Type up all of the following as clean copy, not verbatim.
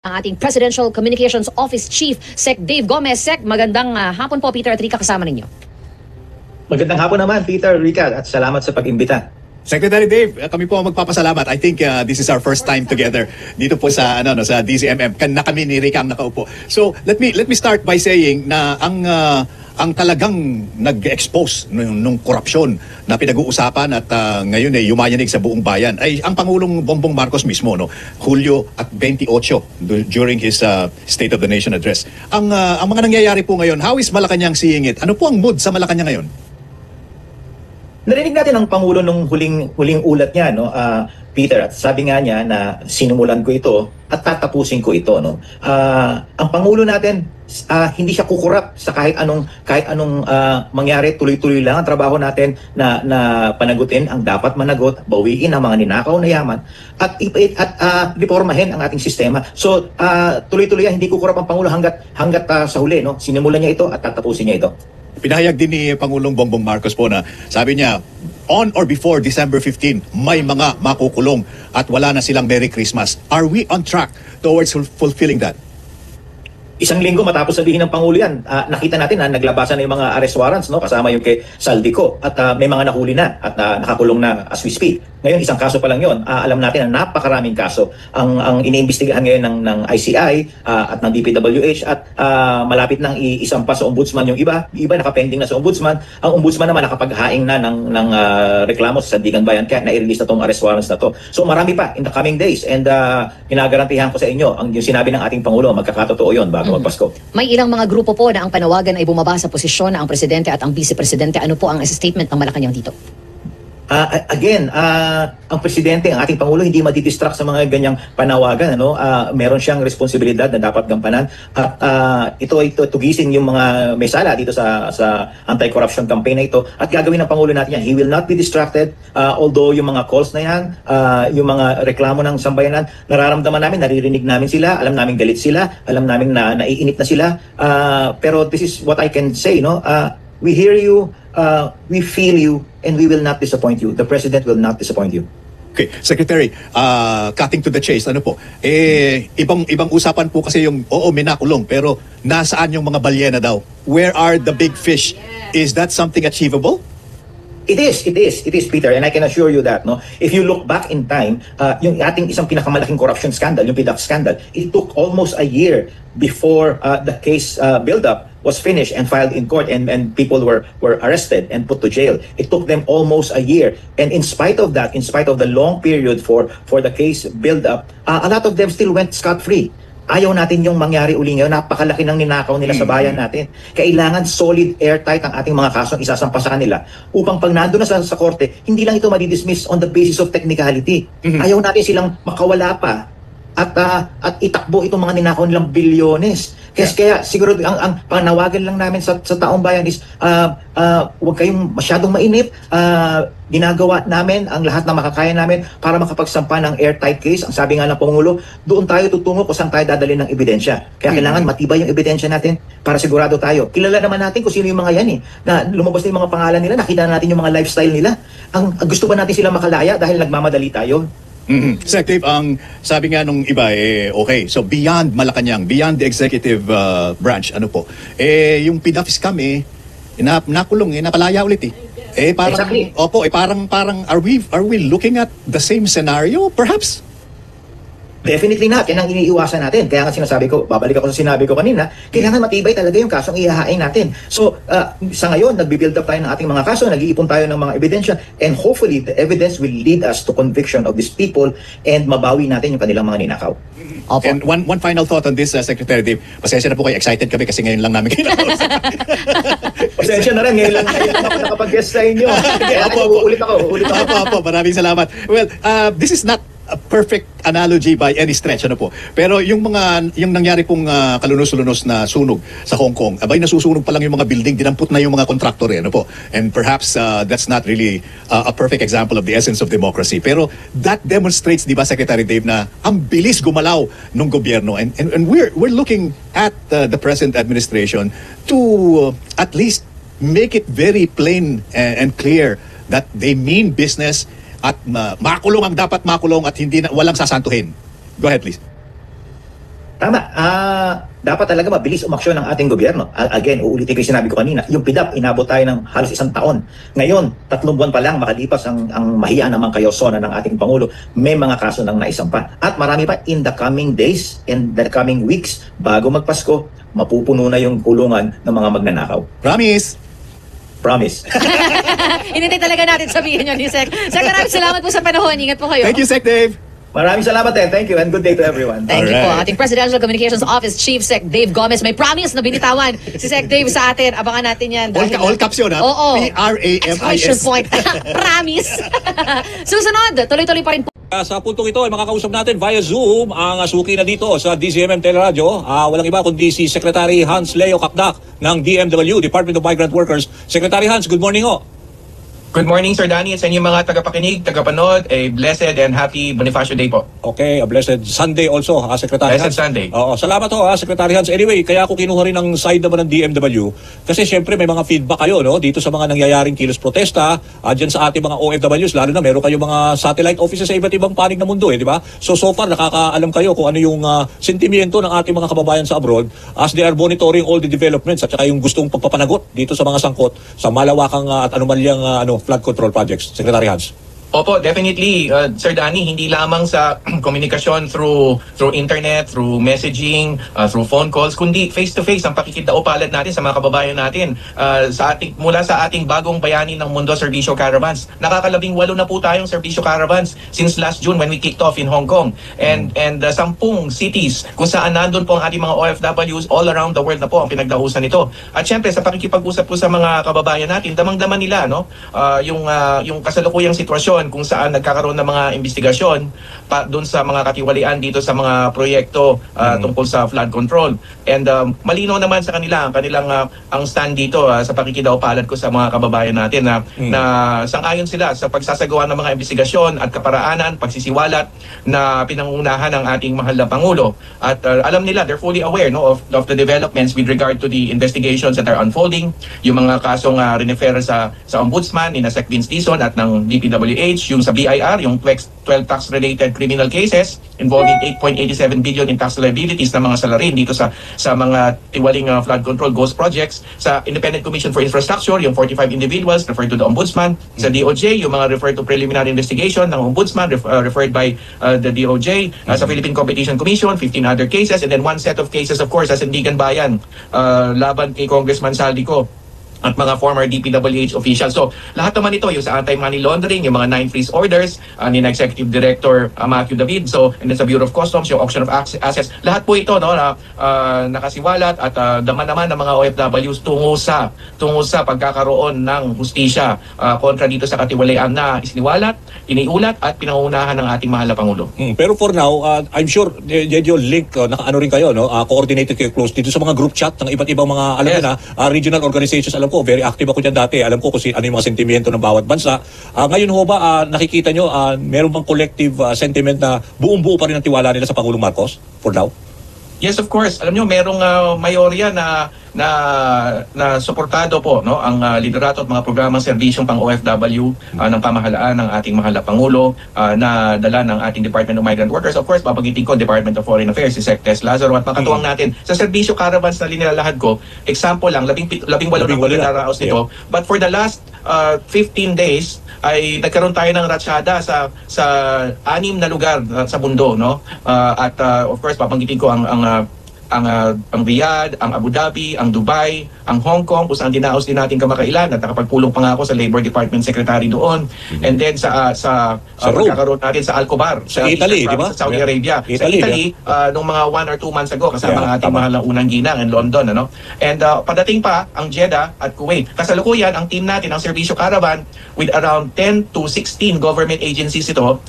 Ang ating Presidential Communications Office Chief, Sec Dave Gomez. Sec, magandang hapon po, Peter at Rica, kasama ninyo. Magandang hapon naman, Peter, Rica, at salamat sa pag-imbita. Secretary Dave, kami po ang magpapasalamat. I think this is our first time together dito po sa sa DZMM. Na kami ni Rica ang nakaupo. So, let me start by saying na ang talagang nag-expose nung korupsyon na pinag-uusapan at ngayon ay yumayanig sa buong bayan ay ang Pangulong Bongbong Marcos mismo, no? Hulyo at 28 during his State of the Nation address. Ang mga nangyayari po ngayon, how is Malacanang seeing it? Ano po ang mood sa Malacanang ngayon? Narinig natin ang Pangulo nung huling ulat niya, no? Peter, at sabi nga niya na sinumulan ko ito at tatapusin ko ito, no? Ang Pangulo natin, hindi siya kukurap sa kahit anong mangyari, tuloy-tuloy lang ang trabaho natin na panagutin ang dapat managot, bawiin ang mga ninakaw na yaman at reformahin ang ating sistema. So tuloy-tuloy yan, hindi kukurap ang Pangulo hanggat sa huli, no? Sinimulan niya ito at tatapusin niya ito. Pinahayag din ni Pangulong Bongbong Marcos po na sabi niya, on or before December 15, may mga makukulong at wala na silang Merry Christmas. Are we on track towards fulfilling that? Isang linggo matapos sabihin ng Pangulo yan, nakita natin na naglabasan na yung mga arrest warrants, no? Kasama yung kay Saldico at may mga nahuli na at nakakulong na as we speak. Ngayon, isang kaso pa lang yun. Alam natin na napakaraming kaso ang iniimbestigahan ngayon ng ICI at ng DPWH at malapit nang isampa sa ombudsman yung iba. Yung iba nakapending na sa ombudsman. Ang ombudsman naman nakapaghaing na ng reklamo sa Sandigan Bayan kaya na-release na itong arrest warrants na to. So marami pa in the coming days and pinagarantihan ko sa inyo yung sinabi ng ating Pangulo, magkakatotoo yun bago magpasko. May ilang mga grupo po na ang panawagan ay bumaba sa posisyon na ang Presidente at ang Vice-Presidente. Ano po ang statement ng Malacanang dito? Again, ang Presidente, ang ating Pangulo, hindi madidistract sa mga ganyang panawagan. Ano? Meron siyang responsibilidad na dapat gampanan. At ito tugisin yung mga may sala dito sa anti-corruption campaign na ito. At gagawin ng Pangulo natin yan. He will not be distracted. Although yung mga calls na yan, yung mga reklamo ng sambayanan, nararamdaman namin, naririnig namin sila, alam namin galit sila, alam namin na naiinit na sila. Pero this is what I can say, no? We hear you, we feel you, and we will not disappoint you. The President will not disappoint you. Okay, Secretary, cutting to the chase, ano po? Ibang usapan po kasi yung, oo, may nakulong, pero nasaan yung mga balyena daw? Where are the big fish? Is that something achievable? It is, Peter, and I can assure you that, no. If you look back in time, yung ating isang pinakamalaking corruption scandal, yung PDAC scandal, it took almost a year before the case build-up was finished and filed in court, and people were arrested and put to jail. It took them almost a year, and in spite of that, in spite of the long period for the case build-up, a lot of them still went scot-free. Ayaw natin yung mangyari uli ngayon. Napakalaki ng ninakaw nila sa bayan natin. Kailangan solid, airtight ang ating mga kasong isasampa sa kanila upang pag nandun na sa korte, hindi lang ito madidismiss on the basis of technicality. Ayaw natin silang makawala pa at itakbo itong mga ninakaw nilang bilyones. Kaya siguro ang panawagan lang namin sa taong bayan is huwag kayong masyadong mainip. Ginagawa namin ang lahat na makakaya namin para makapagsampa ng airtight case. Ang sabi nga ng Pangulo, doon tayo tutungo kung saan tayo dadalhin ng ebidensya. Kaya kailangan matibay yung ebidensya natin para sigurado tayo. Kilala naman natin kung sino yung mga yan na lumabas na yung mga pangalan nila, nakita natin yung mga lifestyle nila. Ang gusto ba natin sila makalaya dahil nagmamadali tayo? Sec Dave, ang sabi nga nung iba, okay, so beyond Malacanang, beyond the executive branch, ano po, yung PDAC scam, nakulong, napalaya ulit parang, exactly. Opo, parang are we looking at the same scenario, perhaps? Definitely not. Yan ang iniiwasan natin. Kaya nga sinasabi ko, babalik ako sa sinabi ko kanina, kailangan matibay talaga yung kasong ihahain natin. So, sa ngayon, nagbi-build up tayo ng ating mga kaso, nag-iipon tayo ng mga ebidensya, and hopefully, the evidence will lead us to conviction of these people and mabawi natin yung kanilang mga ninakaw. And one final thought on this, Secretary Dave. Pasensya na po kayo, excited kami kasi ngayon lang namin kinakausap. Pasensya na rin, ngayon lang ako nakapag-guest sa inyo. Ulit ako. Maraming salamat. Well, this is not a perfect analogy by any stretch, ano po. Pero yung nangyari pong kalunos-lunos na sunog sa Hong Kong, abay nasusunog pa lang yung mga building, dinamput na yung mga contractor, ano po. And perhaps that's not really a perfect example of the essence of democracy. Pero that demonstrates, di ba, Secretary Dave, na ang bilis gumalaw ng gobyerno. And we're looking at the present administration to at least make it very plain and clear that they mean business at makulong ang dapat makulong at walang sasantuhin. Go ahead, please. Tama. Dapat talaga mabilis umaksyon ng ating gobyerno. Again, uulitin ko yung sinabi ko kanina. Yung PDAP, inabot tayo ng halos 1 taon. Ngayon, 3 buwan pa lang makalipas ang mahiya naman kayosona ng ating Pangulo, may mga kaso nang naisampa. At marami pa in the coming days and the coming weeks, bago magpasko, mapupuno na yung kulungan ng mga magnanakaw. Promise! Promise. Hinintay talaga natin sabihin yun ni Sec. Sec, maraming salamat po sa panahon. Ingat po kayo. Thank you, Sec Dave! Maraming salamat thank you and good day to everyone. Thank you po. Alright. Ating Presidential Communications Office Chief Sec Dave Gomez. May promise na binitawan si Sec Dave sa atin. Abangan natin yan. All caps yun, ha? Oo. P-R-A-M-I-S. Exclamation point. Promise. Susunod, tuloy-tuloy pa rin po. Sa puntong ito ay makakausap natin via Zoom ang suki na dito sa DZMM Teleradyo. Walang iba kundi si Secretary Hans Leo Kakdak ng DMW, Department of Migrant Workers. Secretary Hans, good morning ho. Good morning, Sir Danny, at sa inyong mga tagapakinig, tagapanood. A blessed and happy Bonifacio Day po. Okay, a blessed Sunday also, Secretary Blessed Hans. Sunday. Oo, salamat ho, Secretary Hans. Anyway, kaya ako kinuha rin ang side naman ng DMW kasi syempre may mga feedback kayo no dito sa mga nangyayaring kilos protesta dyan sa ating mga OFWs, lalo na meron kayo mga satellite offices sa iba't ibang panig ng mundo, di ba? So far, nakakaalam kayo kung ano yung sentimiento ng ating mga kababayan sa abroad as they are monitoring all the developments at saka yung gustong pagpapanagot dito sa mga sangkot sa malawakang at anumalyang flood control projects. Secretary Hans. Opo, definitely, Sir Danny, hindi lamang sa komunikasyon through internet, through messaging, through phone calls, kundi face-to-face ang pakikidaupalan natin sa mga kababayan natin mula sa ating bagong bayani ng mundo, Servicio Caravans. Nakakalabing-8 na po tayong Servicio Caravans since last June when we kicked off in Hong Kong. And 10 cities kung saan nandun po ang ating mga OFWs all around the world na po ang pinagdahusan nito. At syempre, sa pakikipag-usap po sa mga kababayan natin, damang-daman nila yung kasalukuyang sitwasyon kung saan nagkakaroon ng mga investigasyon doon sa mga katiwalian dito sa mga proyekto tungkol sa flood control. And malinaw naman sa kanila ang kanilang ang stand dito sa pakikidaupalan ko sa mga kababayan natin na sang-ayon sila sa pagsasagawa ng mga investigasyon at kaparaanan, pagsisiwalat na pinangunahan ng ating mahal na Pangulo. At alam nila, they're fully aware of the developments with regard to the investigations that are unfolding, yung mga kasong renefer sa Ombudsman, ni Sec Vince Dizon at ng DPWH, yung sa BIR, yung 12 tax-related criminal cases involving 8.87 billion in tax liabilities na mga salarin dito sa mga tiwaling flood control ghost projects. Sa Independent Commission for Infrastructure, yung 45 individuals referred to the Ombudsman. Sa DOJ, yung mga referred to preliminary investigation ng Ombudsman referred by the DOJ. Sa Philippine Competition Commission, 15 other cases. And then one set of cases, of course, sa Sandigan Bayan, laban kay Congressman Saldico at mga former DPWH officials. So, lahat naman ito, yung sa anti-money laundering, yung mga 9 freeze orders, ni Executive Director Matthew David, so, and then sa Bureau of Customs, yung auction of assets, lahat po ito, nakasiwalat at daman naman ng mga OFWs tungo sa pagkakaroon ng hustisya kontra dito sa katiwalian na isiniwalat, iniulat, at pinangunahan ng ating mahal na Pangulo. Pero for now, I'm sure medyo link, naka-ano rin kayo, coordinated kayo close dito sa mga group chat ng iba't ibang mga, alam Yes. mo na, regional organizations. Alam ko, very active ako dyan dati. Alam ko kung ano yung mga sentimiento ng bawat bansa. Ngayon ho ba, nakikita nyo, meron bang collective sentiment na buong-buo pa rin ang tiwala nila sa Pangulong Marcos for now? Yes, of course. Alam nyo, merong mayorya na suportado po ang liderato at mga programang serbisyong pang OFW ng pamahalaan ng ating mahal na Pangulo na dala ng ating Department of Migrant Workers. Of course, babagitin ko Department of Foreign Affairs, si Sec Tess Lazaro, at makatuwang natin sa serbisyo caravans na linilalahad ko. Example lang, 18 na naraos nito. But for the last 15 days, ay nagkaroon tayo ng ratsyada sa 6 na lugar sa mundo, at of course babanggitin ko ang Riyadh, ang Abu Dhabi, ang Dubai, ang Hong Kong, kung saan dinaos din natin kamakailan at nakapagpulong pa nga ako sa Labor Department Secretary doon. And then sa pagkakaroon natin sa Alcobar, Sa Italy, di ba? Sa Saudi Arabia. Sa Italy, Italy, nung mga 1 or 2 months ago, kasama ang ating tama. mahal na unang ginang in London. And padating pa ang Jeddah at Kuwait. Kasalukuyan, ang team natin, ang Servicio Caravan, with around 10 to 16 government agencies ito,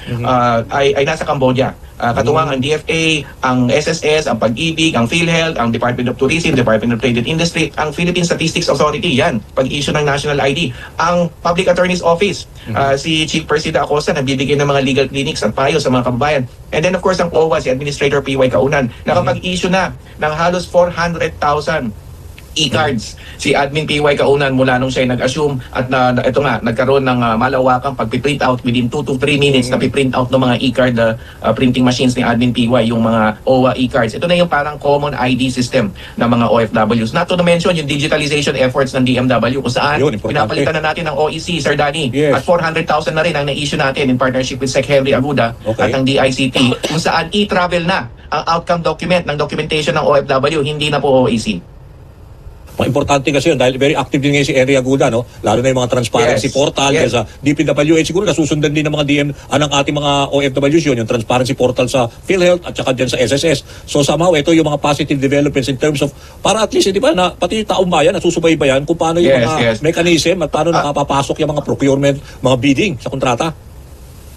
ay nasa Cambodia. Katuwang ang DFA, ang SSS, ang Pag-ibig, ang PhilHealth, ang Department of Tourism, Department of Trade and Industry, ang Philippine Statistics Authority, yan, pag-issue ng National ID, ang Public Attorney's Office, si Chief Persida Acosta, nagbibigay ng mga legal clinics at payo sa mga kababayan. And then of course, ang OWA, si Administrator PY Kaunan, nakapag-issue na ng halos 400,000 e-cards. Si Admin PY Kaunan mula nung siya nag-assume at ito nga, nagkaroon ng malawakang pag-print out within 2 to 3 minutes na piprint out ng mga e-card printing machines ni Admin PY, yung mga OWA e-cards. Ito na yung parang common ID system ng mga OFWs. Not to mention yung digitalization efforts ng DMW kung saan Yun, importante. pinapalitan na natin ng OEC, Sir Danny. Yes. At 400,000 na rin ang na-issue natin in partnership with Sec Henry Aguda Okay. at ang DICT kung saan e-travel na ang outcome document ng documentation ng OFW, hindi na po OEC. Importante kasi yun dahil very active din ngayon si Henry Aguda, no? Lalo na yung mga transparency Yes. portal Yes. sa DPWH. Siguro nasusundan din ng mga ng ating mga OFWs yun, yung transparency portal sa PhilHealth at saka dyan sa SSS. So somehow ito yung mga positive developments in terms of para at least, di ba, na pati taong bayan nasusubaybayan kung paano yung Yes, mga yes. mechanism at paano nakapapasok yung mga procurement, mga bidding sa kontrata.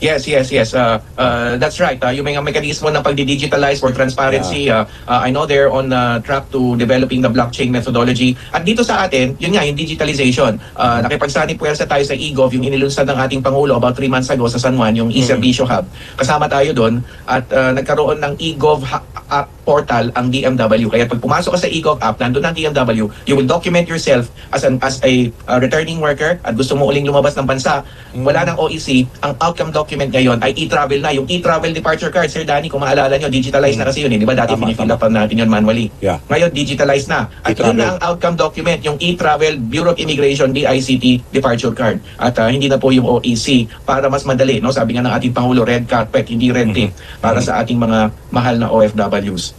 Yes. That's right. Yung mga mekanismo ng pagdi-digitalize for transparency, I know they're on track to developing the blockchain methodology. At dito sa atin, yun nga, yung digitalization. Nakipagsani puwersa tayo sa eGov, yung inilunsad ng ating Pangulo about 3 months ago sa San Juan, yung e-Servicio Hub. Kasama tayo doon at nagkaroon ng eGov app portal ang DMW. Kaya pag pumasok ka sa eGov app, nandun ang DMW, you will document yourself as a returning worker at gusto mo uling lumabas ng bansa. Wala ng OEC, ang outcome document ngayon ay e-travel na. Yung e-travel departure card, Sir Danny, kung maalala nyo, digitalized na kasi yun. Di ba dati Tama, finifill up natin yun manually. Yeah. Ngayon, digitalized na. At E-travel. yun na ang outcome document, yung e-travel, Bureau of Immigration, DICT departure card. At hindi na po yung OEC para mas madali. No? Sabi nga ng ating Pangulo, red carpet, hindi red tape para sa ating mga mahal na OFWs.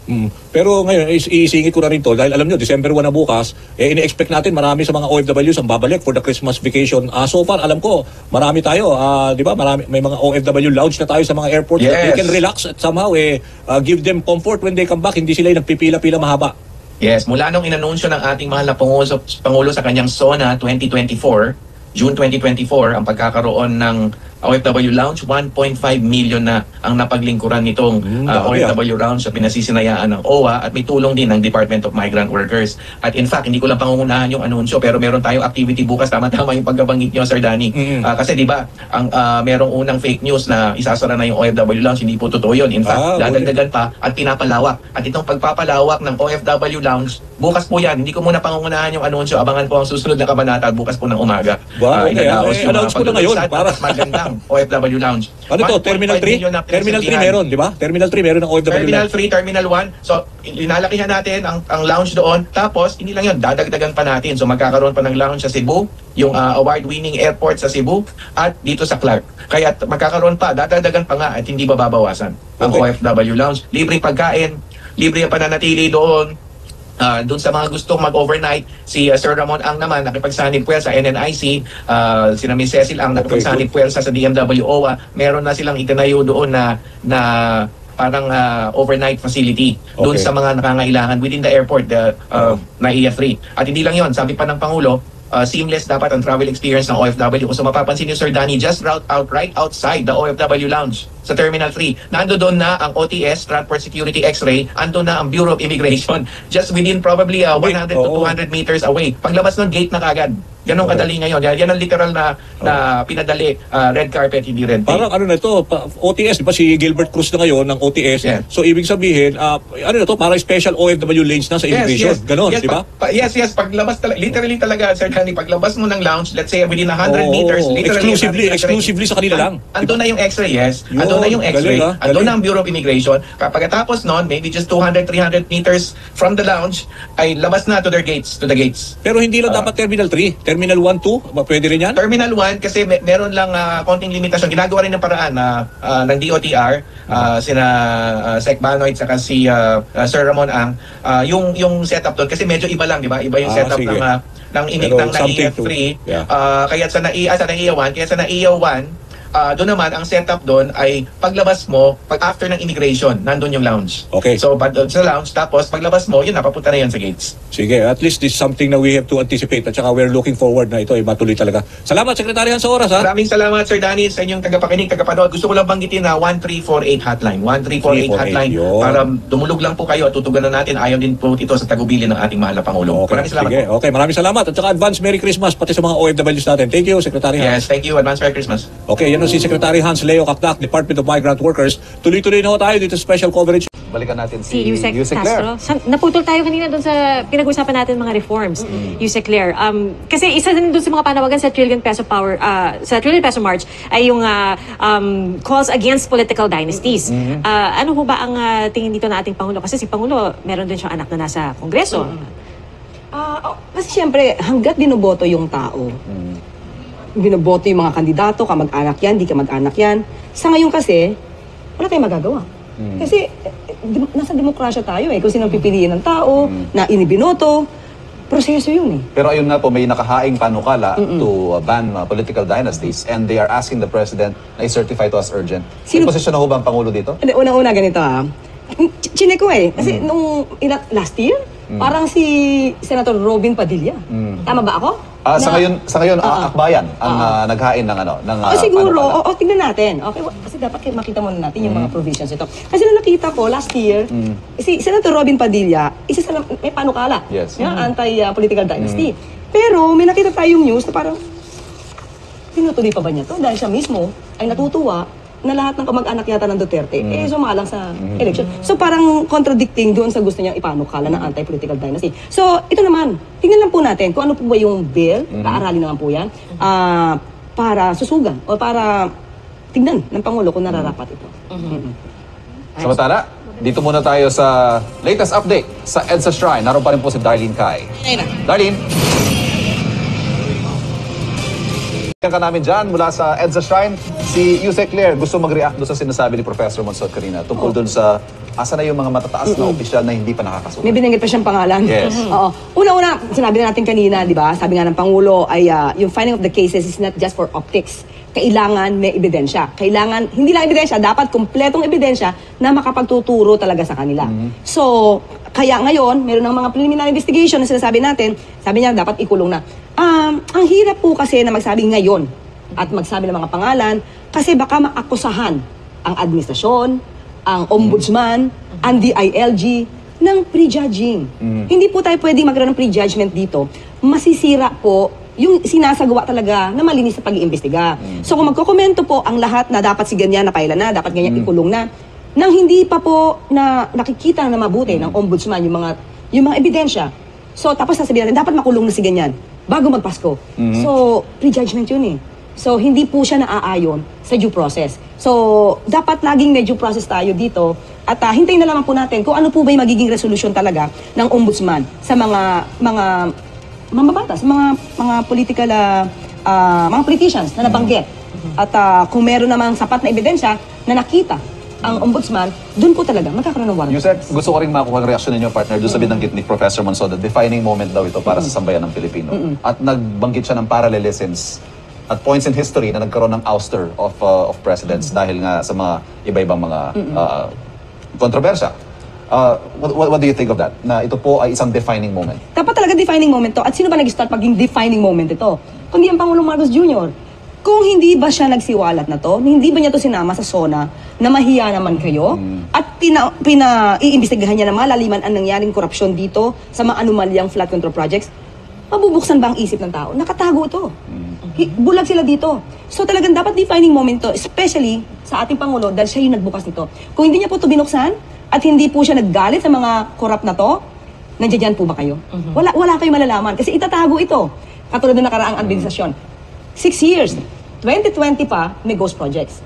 Pero ngayon, isingit ko na rin to dahil alam nyo, December 1 na bukas, ini-expect natin marami sa mga OFWs ang babalik for the Christmas vacation. So far, alam ko, marami tayo, di ba? May mga OFW lounge na tayo sa mga airports that they Yes. can relax at somehow give them comfort when they come back. Hindi sila yung nagpipila-pila mahaba. Yes, mula nung inanunsyo ng ating mahal na Pangulo sa kanyang SONA 2024, June 2024, ang pagkakaroon ng OFW Lounge, 1.5 million na ang napaglingkuran nitong dami, OFW Lounge sa pinasisinayaan ng OWA at may tulong din ng Department of Migrant Workers. At in fact, hindi ko lang pangungunahan yung anunsyo pero meron tayong activity bukas, tama-tama yung pagkabanggit nyo, Sir Danny. Kasi di ba, ang merong unang fake news na isasara na yung OFW Lounge, hindi po totoo yun. In fact, dadagdagan pa at pinapalawak. At itong pagpapalawak ng OFW Lounge, bukas po yan. Hindi ko muna pangungunahan yung anunsyo. Abangan po ang susunod na kabanata bukas po ng umaga. Wow, okay. Inadaos yung Announce ko na ngayon para magandang OFW Lounge. Ano to? Terminal 3? Terminal 3 meron, di ba? Terminal 3 meron ng OFW Terminal lounge. 3, Terminal 1. So, linalakihan natin ang lounge doon. Tapos, hindi lang yun, dadagdagan pa natin. So, magkakaroon pa ng lounge sa Cebu, yung award-winning airport sa Cebu, at dito sa Clark. Kaya magkakaroon pa, dadagdagan pa nga at hindi ba babawasan ang Okay. OFW Lounge. Libreng pagkain, libre ang pananatili doon. Doon sa mga gustong mag-overnight, si Sir Ramon Ang naman nakipagsanib puwersa sa NNIC, si Miss Cecil Ang nakipagsanib puwersa sa DMW OWA. Meron na silang itinayo doon na parang overnight facility doon Okay. sa mga nangangailangan within the airport na EF3. At hindi lang yon, sabi pa ng Pangulo, seamless dapat ang travel experience ng OFW. Kung so mapapansin niyo, Sir Danny, just right outside the OFW Lounge sa Terminal 3, nando doon na ang OTS, Transport Security X-Ray, ando na ang Bureau of Immigration, just within probably 100 to 200 meters away. Paglabas nun, gate na kagad. Ganon kadali ngayon. Yan ang literal na pinadali, red carpet, hindi red tape. Parang ano na ito, OTS, di ba si Gilbert Cruz na ngayon ng OTS? Yeah. So ibig sabihin, ano na to, parang special OFW lanes na sa immigration. Ganon, yes, di ba? Yes, paglabas literally talaga, Sir Danny, paglabas mo ng lounge, let's say within 100 meters, literally exclusively sa kanila lang. Andun na yung X-ray, yes. Yun, Andun na yung X-ray. galing, Andun galing. na ang Bureau of Immigration. Pagkatapos nun, maybe just 200, 300 meters from the lounge, ay labas na to the gates. Pero hindi lang dapat Terminal 3, Terminal 1, 2, pwede rin yan? Terminal 1 kasi meron lang konting limitasyon. Ginagawa rin ng paraan ng DOTR, sina Sec Banoy at saka si Sir Ramon Ang, yung setup doon kasi medyo iba lang, di ba? Iba yung setup sige. ng Pero something NAIF3. yeah. Kaya sa NAIA 1, kaya sa NAIA 1, doon naman, ang setup doon ay paglabas mo, pag after ng immigration, nandun yung lounge. Okay. So, sa lounge, tapos paglabas mo, yun, napapunta na yun sa gates. Sige, at least this is something na we have to anticipate at saka we're looking forward na ito ay matuloy talaga. Salamat, Secretary Han, sa oras, ha? Maraming salamat, Sir Danny, sa inyong tagapakinig, tagapanood. Gusto ko lang banggitin na 1348 hotline. 1348 hotline. yun. Para dumulog lang po kayo at tutugan na natin. Ayaw din po ito sa tagubilin ng ating mahal na Pangulo. Okay, Maraming salamat sige. po. Okay, maraming salamat. At saka advance Merry Christmas pati sa mga OFWs natin. Thank you, Secretary Han. Yes, thank you. Advance Merry Christmas. Okay, yan Gobyerno si Secretary Hans Leo Cacdac, Department of Migrant Workers. Tuloy-tuloy na ho tayo dito sa special coverage. Balikan natin Si si Yusek Claire. Castro. Naputol tayo kanina doon sa pinag-usapan natin mga reforms. Yusek Claire. Kasi isa din doon sa mga panawagan sa Trillion Peso Power, sa Trillion Peso March ay yung calls against political dynasties. Ano ho ba ang tingin dito na ating Pangulo? Kasi si Pangulo, meron din siyang anak na nasa Kongreso. Kasi siyempre, hanggat binoboto yung tao, binoboto yung mga kandidato, kamag-anak yan, di kamag-anak yan. Sa ngayon kasi, wala tayong magagawa. Kasi nasa demokrasya tayo eh. Kung sino pipiliin ng tao, na inibinoto, proseso yun eh. Pero ayun nga po, may nakahaing panukala to ban political dynasties and they are asking the President na i-certify to as urgent. May posisyon na ho ba ang Pangulo dito? Hindi, unang-una ganito Chinek ko eh. Kasi nung last year, parang si Senator Robin Padilla. Tama ba ako? Sa ngayon akbayan ang naghain ng ng siguro, panukala. tingnan natin. Okay, kasi dapat makita muna natin yung mga provisions ito. Kasi nung nakita ko last year, si Senator Robin Padilla, isa sa may panukala. Yes. Anti-political dynasty. Pero may nakita tayong news na parang tinutuloy pa ba niya to? Dahil siya mismo ay natutuwa na lahat ng kamag-anak yata ng Duterte sumalang sa election. So parang contradicting doon sa gusto niyang ipanukala ng anti-political dynasty. So ito naman, tingnan lang po natin kung ano po ba yung bill, kaaralin naman po yan, para susugan o para tignan ng Pangulo kung nararapat ito. Samantala, dito muna tayo sa latest update sa EDSA Shrine. Naroon pa rin po si Darlene Kai. Darlene! Ka namin dyan mula sa EDSA Shrine. Si Yusek Claire gusto mag-react doon sa sinasabi ni Professor Monsod kanina tungkol doon sa asa na yung mga matataas na opisyal na hindi pa nakakasulat. May binanggit pa siyang pangalan. Yes. Oo. Una-una, sinabi na natin kanina, di ba? Sabi nga ng Pangulo ay yung finding of the cases is not just for optics. Kailangan may ebidensya. Kailangan, hindi lang ebidensya, dapat kumpletong ebidensya na makapagtuturo talaga sa kanila. So, kaya ngayon, meron ng mga preliminary investigation na sinasabi natin, sabi niya dapat ikulong na. Ang hirap po kasi na magsabi ngayon at magsabi ng mga pangalan kasi baka maakusahan ang administrasyon, ang ombudsman, ang DILG ng prejudging. Hindi po tayo pwedeng magkaroon ng prejudgment dito. Masisira po yung sinasagawa talaga na malinis sa pag-iimbestiga. So kung magkokomento po ang lahat na dapat si ganyan na pailan na, dapat ganyan ikulong na, nang hindi pa po na nakikita na mabuti ng ombudsman yung mga ebidensya. So tapos sasabihin natin, dapat makulong na si ganyan bago magpasko. So prejudgment yun eh. So hindi po siya naaayon sa due process. So dapat laging may due process tayo dito at hintayin na lamang po natin kung ano po ba yung magiging resolution talaga ng ombudsman sa mga mambabatas, mga political mga politicians na nabanggit. At kung meron namang sapat na ebidensya na nakita ang ombudsman, doon po talaga magkakaroon ng warrant. Yusek, gusto ko rin makuha ang reaksyon ninyo, partner, doon sa binanggit ni Professor Monsod. Defining moment daw ito para sa sambayan ng Pilipino. At nagbanggit siya ng parallelisms at points in history na nagkaroon ng ouster of presidents dahil nga sa mga iba-ibang mga kontrobersya. What do you think of that? Na ito po ay isang defining moment. Dapat talaga defining moment to. At sino ba nag-start maging defining moment ito? Kundi ang Pangulong Marcos Jr. Kung hindi ba siya nagsiwalat na to, hindi ba niya to sinama sa SONA na mahiya naman kayo? At iimbestigahan niya na malaliman ang nangyaring korupsyon dito sa mga anomalyang flood control projects? Mabubuksan ba ang isip ng tao? Nakatago ito. Bulag sila dito. So talagang dapat defining moment to, especially sa ating Pangulo dahil siya yung nagbukas nito. Kung hindi niya po ito binuksan at hindi po siya naggalit sa mga korap na to, nandiyan po ba kayo? Wala kayong malalaman kasi itatago ito. Katulad ng nakaraang administrasyon. 6 years. 2020 pa, may ghost projects.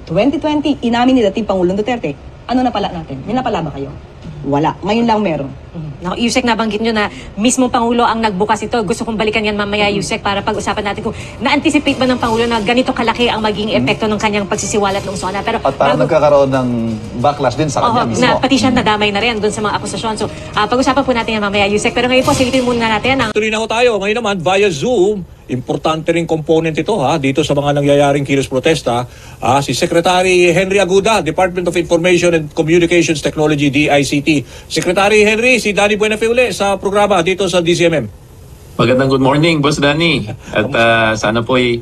2020, inamin ni dating Pangulong Duterte. Ano napala natin? May napala ba kayo? Wala. Ngayon lang meron. Yusek, nabanggit nyo na mismo Pangulo ang nagbukas ito. Gusto kong balikan yan mamaya, Yusek, para pag-usapan natin kung na-anticipate ba ng Pangulo na ganito kalaki ang maging epekto ng kanyang pagsisiwalat ng SONA. Pero at parang nagkakaroon ng backlash din sa kanya mismo. Na pati siya nadamay na rin doon sa mga akusasyon. So, pag-usapan po natin yan mamaya, Yusek. Pero ngayon po, silipin muna natin ang... Tuloy na ho tayo. Ngayon naman, via Zoom, importante ring component ito dito sa mga nangyayaring kilos protesta. Si Secretary Henry Aguda, Department of Information and Communications Technology, DICT. Secretary Henry, si Danny Buenafe uli sa programa dito sa DCMM. Magandang good morning, Boss Danny. At sana po'y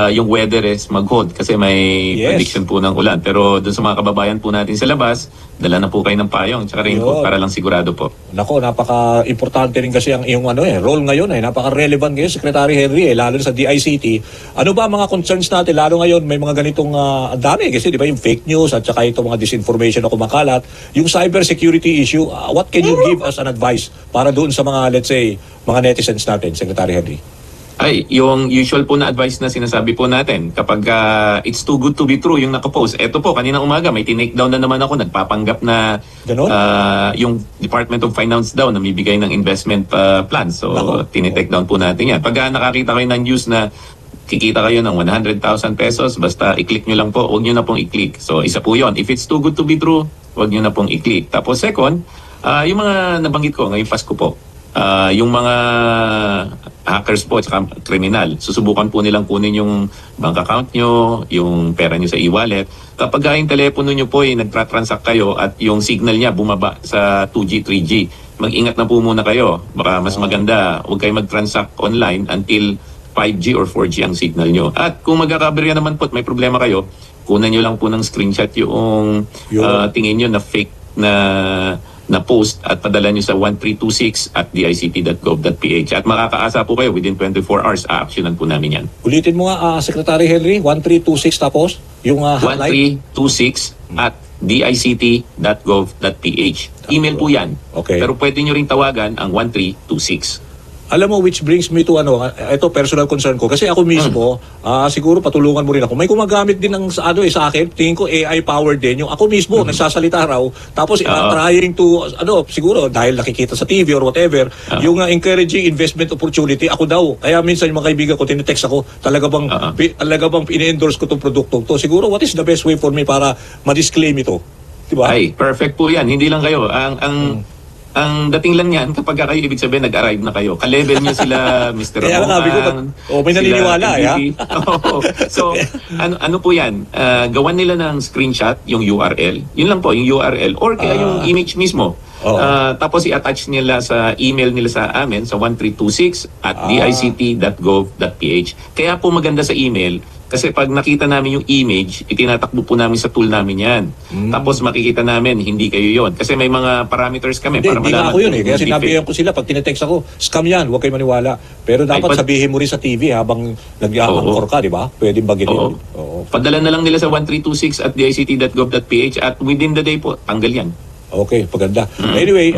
yung weather is mag-hold kasi may Yes. prediction po ng ulan. Pero doon sa mga kababayan po natin sa labas, dala na po kayo ng payong tsaka raincoat Yun. para lang sigurado po. Nako, napaka-importante rin kasi ang iyong role ngayon napaka-relevant ngayon, Secretary Henry, lalo na sa DICT. Ano ba ang mga concerns natin? Lalo ngayon, may mga ganitong ang dami kasi di ba yung fake news at saka itong mga disinformation na kumakalat. Yung cyber security issue, what can you give us an advice para doon sa mga, let's say, mga netizens natin, Secretary Henry? Ay, yung usual po na advice na sinasabi po natin, kapag it's too good to be true yung nakapost. Eto po, kanina umaga, may tinake down na naman ako, nagpapanggap na Ganon? yung Department of Finance daw namibigay ng investment plan. So, Nako. tinitake down po natin yan. Pag nakakita kayo ng news na kikita kayo ng 100,000 pesos, basta i-click nyo lang po, huwag nyo na pong i-click. So, isa po yon. If it's too good to be true, huwag nyo na pong i-click. Tapos second, yung mga nabanggit ko ngayong Pasko po, yung mga hackers po at kriminal, susubukan po nilang kunin yung bank account nyo, yung pera nyo sa e-wallet. Kapag yung telepono nyo po ay nagtra-transact kayo at yung signal niya bumaba sa 2G, 3G, mag-ingat na po muna kayo. Baka mas maganda, huwag kayo mag-transact online until 5G or 4G ang signal nyo. At kung magkakaberya naman po at may problema kayo, kunan nyo lang po ng screenshot yung tingin nyo na fake na post at padala nyo sa 1326 at dict.gov.ph at makakaasa po kayo within 24 hours, a-actionan po namin yan. Ulitin mo nga, Secretary Henry, 1326 tapos yung hotline? 1326 at dict.gov.ph. Email po yan. Okay. Pero pwede nyo rin tawagan ang 1326. Alam mo, which brings me to ito personal concern ko kasi ako mismo siguro patulungan mo rin ako. May gumagamit din ng sa akin, tingin ko AI powered din yung ako mismo nagsasalita raw tapos trying to siguro dahil nakikita sa TV or whatever, yung encouraging investment opportunity ako daw. Kaya minsan yung mga kaibigan ko tinitext ako, talaga bang ini-endorse ko tong produktong to. Siguro what is the best way for me para ma-disclaim ito? Diba? Ay, perfect po yan. Hindi lang kayo. Ang dating lang yan, kapag kayo ibig sabihin nag-arrive na kayo, ka-level nyo sila Mr. Kaya nga, may naniniwala, So, ano po yan? Gawan nila ng screenshot, yung URL. Yun lang po, yung URL. Or kaya yung image mismo. Tapos i-attach nila sa email nila sa amin sa 1326 at dict.gov.ph. Kaya po maganda sa email, kasi pag nakita namin yung image, itinatakbo po namin sa tool namin yan. Tapos makikita namin, hindi kayo yon. Kasi may mga parameters kami para Hindi nga malaman. ako yun Kaya sinabihan ko sila, pag tinetext ako, scam yan, huwag kayo maniwala. Pero dapat sabihin mo rin sa TV habang nag-a-anchor ka, di ba? Pwedeng bagitin. Oo. Padala na lang nila sa 1326 at dict.gov.ph at within the day po, tanggal yan. Okay, paganda. Anyway,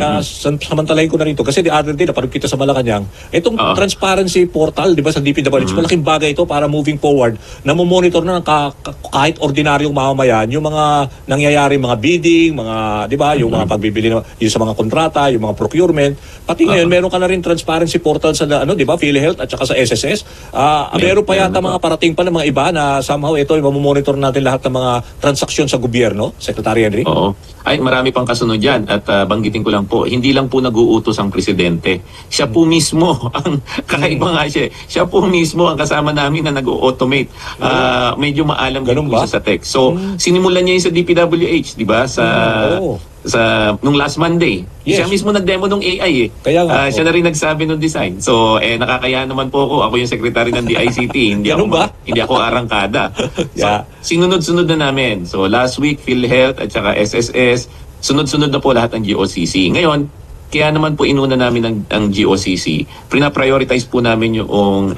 samantalahin ko na rin to. Kasi the other day, napanood kita sa Malacanang, itong transparency portal, di ba, sa DPWH, malaking bagay ito para moving forward, na monitor na ng kahit ordinaryong mamamayan, yung mga nangyayari, mga bidding, mga, di ba, yung mga pagbibili yung sa mga kontrata, yung mga procurement. Pati ngayon, meron ka na rin transparency portal sa, di ba, PhilHealth at saka sa SSS. Meron pa yata mga parating pa ng mga iba na somehow ito, mamomonitor natin lahat ng mga transaksyon sa gobyerno, Secretary Henry. Oo. Ay, marami pang kasunod yan. At banggitin ko lang po, hindi lang po nag-uutos ang presidente. Siya po mismo, ang kakaiba nga siya po mismo ang kasama namin na nag-automate. Medyo maalam din po siya sa tech. So, sinimulan niya yun sa DPWH, di ba? Nung last Monday. Yes. Siya mismo nag-demo ng AI Kaya nga, siya na rin nagsabi ng design. So, nakakaya naman po ako. Ako yung secretary ng DICT. Hindi ako arangkada. So, sinunod-sunod na namin. So, last week, PhilHealth at saka SSS. Sunod-sunod na po lahat ng GOCC. Ngayon, kaya naman po inuna namin ang GOCC. Prina-prioritize po namin yung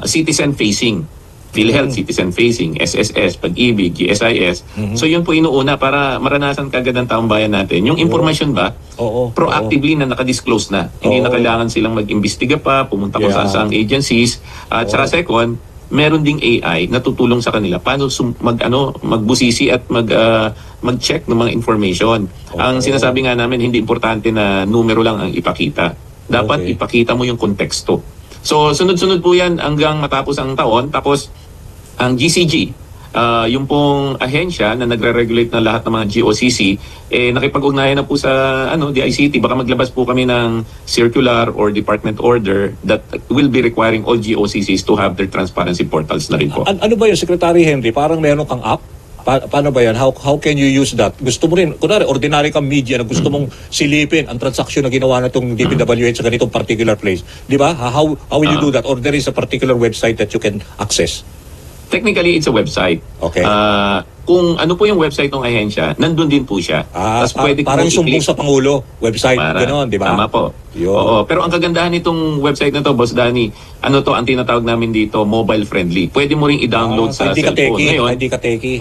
citizen-facing. PhilHealth, citizen-facing, SSS, Pag-ibig, GSIS. So yun po inuuna para maranasan kagad ng taong bayan natin. Yung information ba, proactively na nakadisclose na. Hindi na kailangan silang mag-imbestiga pa, pumunta kung saan agencies. At saka second, meron ding AI na tutulong sa kanila paano magbusisi at mag-check ng mga information. Ang sinasabi nga namin, hindi importante na numero lang ang ipakita. Dapat ipakita mo yung konteksto. So sunod-sunod po yan hanggang matapos ang taon. Tapos ang GCG, yung pong ahensya na nagre-regulate na lahat ng mga GOCC, nakipag-ugnayan na po sa DICT. Baka maglabas po kami ng circular or department order that will be requiring all GOCCs to have their transparency portals na rin po. Ano ba yung Secretary Henry? Parang meron kang app? Paano ba yan? How can you use that? Gusto mo rin, kunwari, ordinary kang media na gusto mong silipin ang transaksyon na ginawa na itong DPWH sa ganitong particular place. Di ba? How will you do that? Or there is a particular website that you can access? Technically, it's a website. Okay. Kung ano po yung website ng ahensya, nandun din po siya. Pwede ko parang pong sumbong i-click. sa Pangulo website, gano'n, di ba? Tama po. Yun. Oo, pero ang kagandahan nitong website na to, Boss Danny, ano to, ang tinatawag namin dito, mobile friendly. Pwede mo ring i-download sa hindi ka cellphone. teki, Ngayon, hindi ka teki.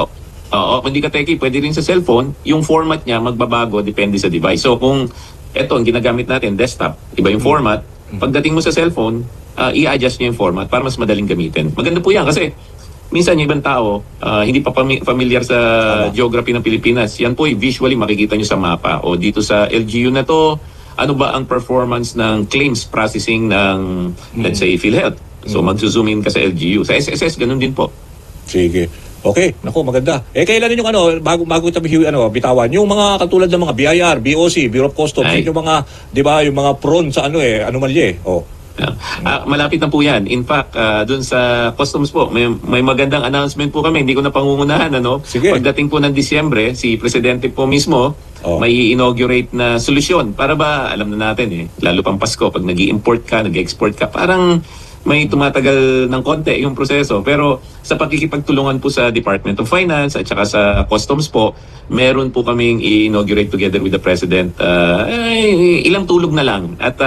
Oo, kung hindi ka teki, pwede rin sa cellphone. Yung format niya, magbabago, depende sa device. So kung eto, ang ginagamit natin, desktop, iba yung format. Pagdating mo sa cellphone, i-adjust niya yung format para mas madaling gamitin. Maganda po yan kasi minsan yung ibang tao, hindi pa familiar sa geography ng Pilipinas. Yan po, visually makikita nyo sa mapa. O dito sa LGU na to, ano ba ang performance ng claims processing ng, let's say, PhilHealth. So magzo-zoom in ka sa LGU. Sa SSS, ganun din po. Sige. Okay, naku, maganda. Kailan din yung bago tabi bitawan, yung mga katulad ng mga BIR, BOC, Bureau of Customs, yung mga, di ba, yung mga prone sa anomalye. Malapit na po yan. In fact, dun sa customs po, may magandang announcement po kami. Hindi ko na pangungunahan. Sige. Pagdating po ng Disyembre, si Presidente po mismo, may inaugurate na solusyon. Para ba, alam na natin lalo pang Pasko, pag nag-i-import ka, nag-export ka, parang may tumatagal ng konti yung proseso. Pero sa pakikipagtulungan po sa Department of Finance at saka sa Customs po, meron po kaming i-inaugurate together with the President. Ilang tulog na lang. At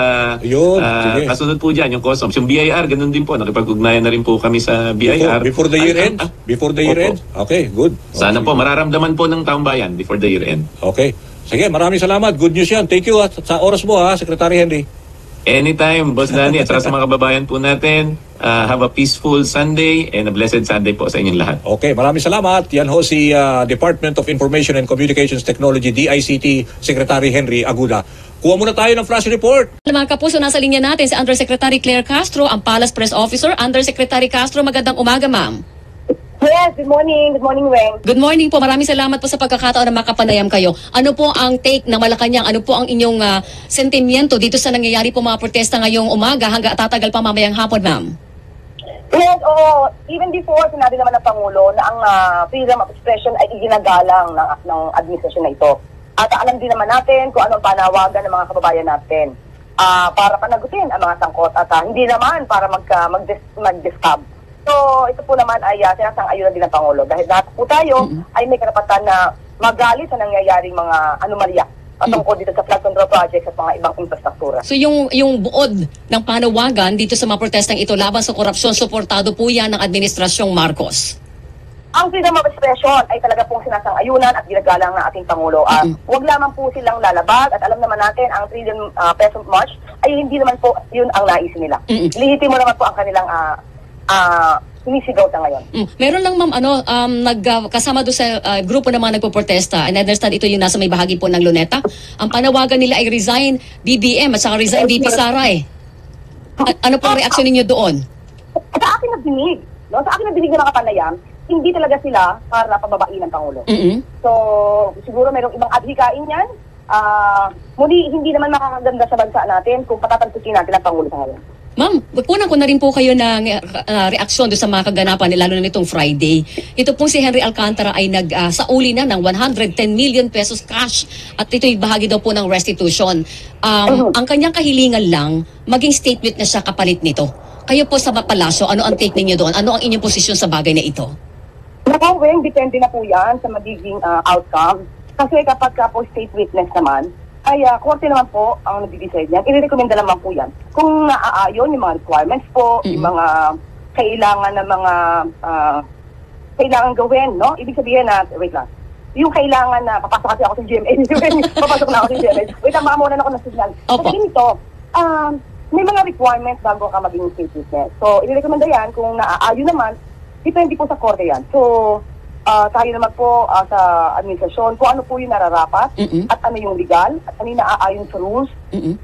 kasunod po dyan yung Customs. Yung BIR, ganun din po. Nakipag-ugnayan na rin po kami sa BIR. Before the year end? Before the year end? Okay, good. Sana po, mararamdaman po ng taong bayan before the year end. Okay. Sige, maraming salamat. Good news yan. Thank you sa oras mo, Secretary Henry. Anytime, Boss Danny, at saka sa mga kababayan po natin, have a peaceful Sunday and a blessed Sunday po sa inyong lahat. Okay, maraming salamat. Yan ho si Department of Information and Communications Technology, DICT, Secretary Henry Aguda. Kuha muna tayo ng flash report. Mga kapuso, nasa linya natin si Undersecretary Claire Castro, ang Palace Press Officer. Undersecretary Castro, magandang umaga, ma'am. Yes, good morning. Good morning, Weng. Good morning po. Maraming salamat po sa pagkakataon na makapanayam kayo. Ano po ang take ng Malacanang? Ano po ang inyong sentimiento dito sa nangyayari po mga protesta ngayong umaga hanggang tatagal pa mamayang hapon, ma'am? Yes, oo. Even before, sinabi naman ng Pangulo na ang freedom of expression ay iginagalang ng administrasyon na ito. At alam din naman natin kung anong panawagan ng mga kababayan natin para panagutin ang mga sangkot at hindi naman para mag-discab. So, ito po naman ay sinasang-ayunan din ng Pangulo dahil lahat po tayo ay may karapatan na magalit sa nangyayaring mga anomalya patungkol dito sa flood control projects at mga ibang infrastruktura. So yung buod ng panawagan dito sa mga protestang ito laban sa korupsyon, suportado po yan ng Administrasyong Marcos? Ang freedom of expression ay talaga pong sinasang-ayunan at ginagalang ng ating Pangulo. Huwag lamang po silang lalabag at alam naman natin ang Trillion Peso March ay hindi naman po yun ang naisin nila. Lihitimo naman po ang kanilang sinisigaw sa ngayon. Meron lang ma'am, kasama doon sa grupo ng mga nagpo-protesta, and I understand ito yung nasa may bahagi po ng Luneta. Ang panawagan nila ay resign BBM at saka resign VP Sara ano po ang reaksyon ninyo doon? Sa akin na dinig, no? Sa akin na dinig na nakapanayam, hindi talaga sila para pababain ng Pangulo. So, siguro mayroong ibang adhikain yan. Muli, hindi naman makakaganda sa bansa natin kung patatantusin natin ang Pangulo sa ngayon. Ma'am, kunan ko na rin po kayo ng reaksyon doon sa mga kaganapan, lalo na nitong Friday. Ito pong si Henry Alcantara ay nagsauli na ng 110 million pesos cash at ito'y bahagi daw po ng restitution. Ang kanyang kahilingan lang, maging state witness siya kapalit nito. Kayo po sa Palasyo, ano ang take ninyo doon? Ano ang inyong posisyon sa bagay na ito? Naku, Weng, depende na po yan sa magiging outcome. Kasi kapag po state witness naman, ay korte naman po ang nag-decide niyan. I-recommenda naman po yan. Kung naaayon yung mga requirements po, yung mga kailangan na mga kailangan gawin, no? Ibig sabihin na, wait lang, yung kailangan na, papasok kasi ako sa GMA, papasok na ako sa GMA. Wait lang, makamunan ako ng signal. Kasi ganito, may mga requirements bago ka maging state witness. So, i-recommenda yan kung naaayon naman, depende po sa korte yan. So, tayo naman po sa administrasyon kung ano po yung nararapat at ano yung legal at ano yung naaayon sa rules.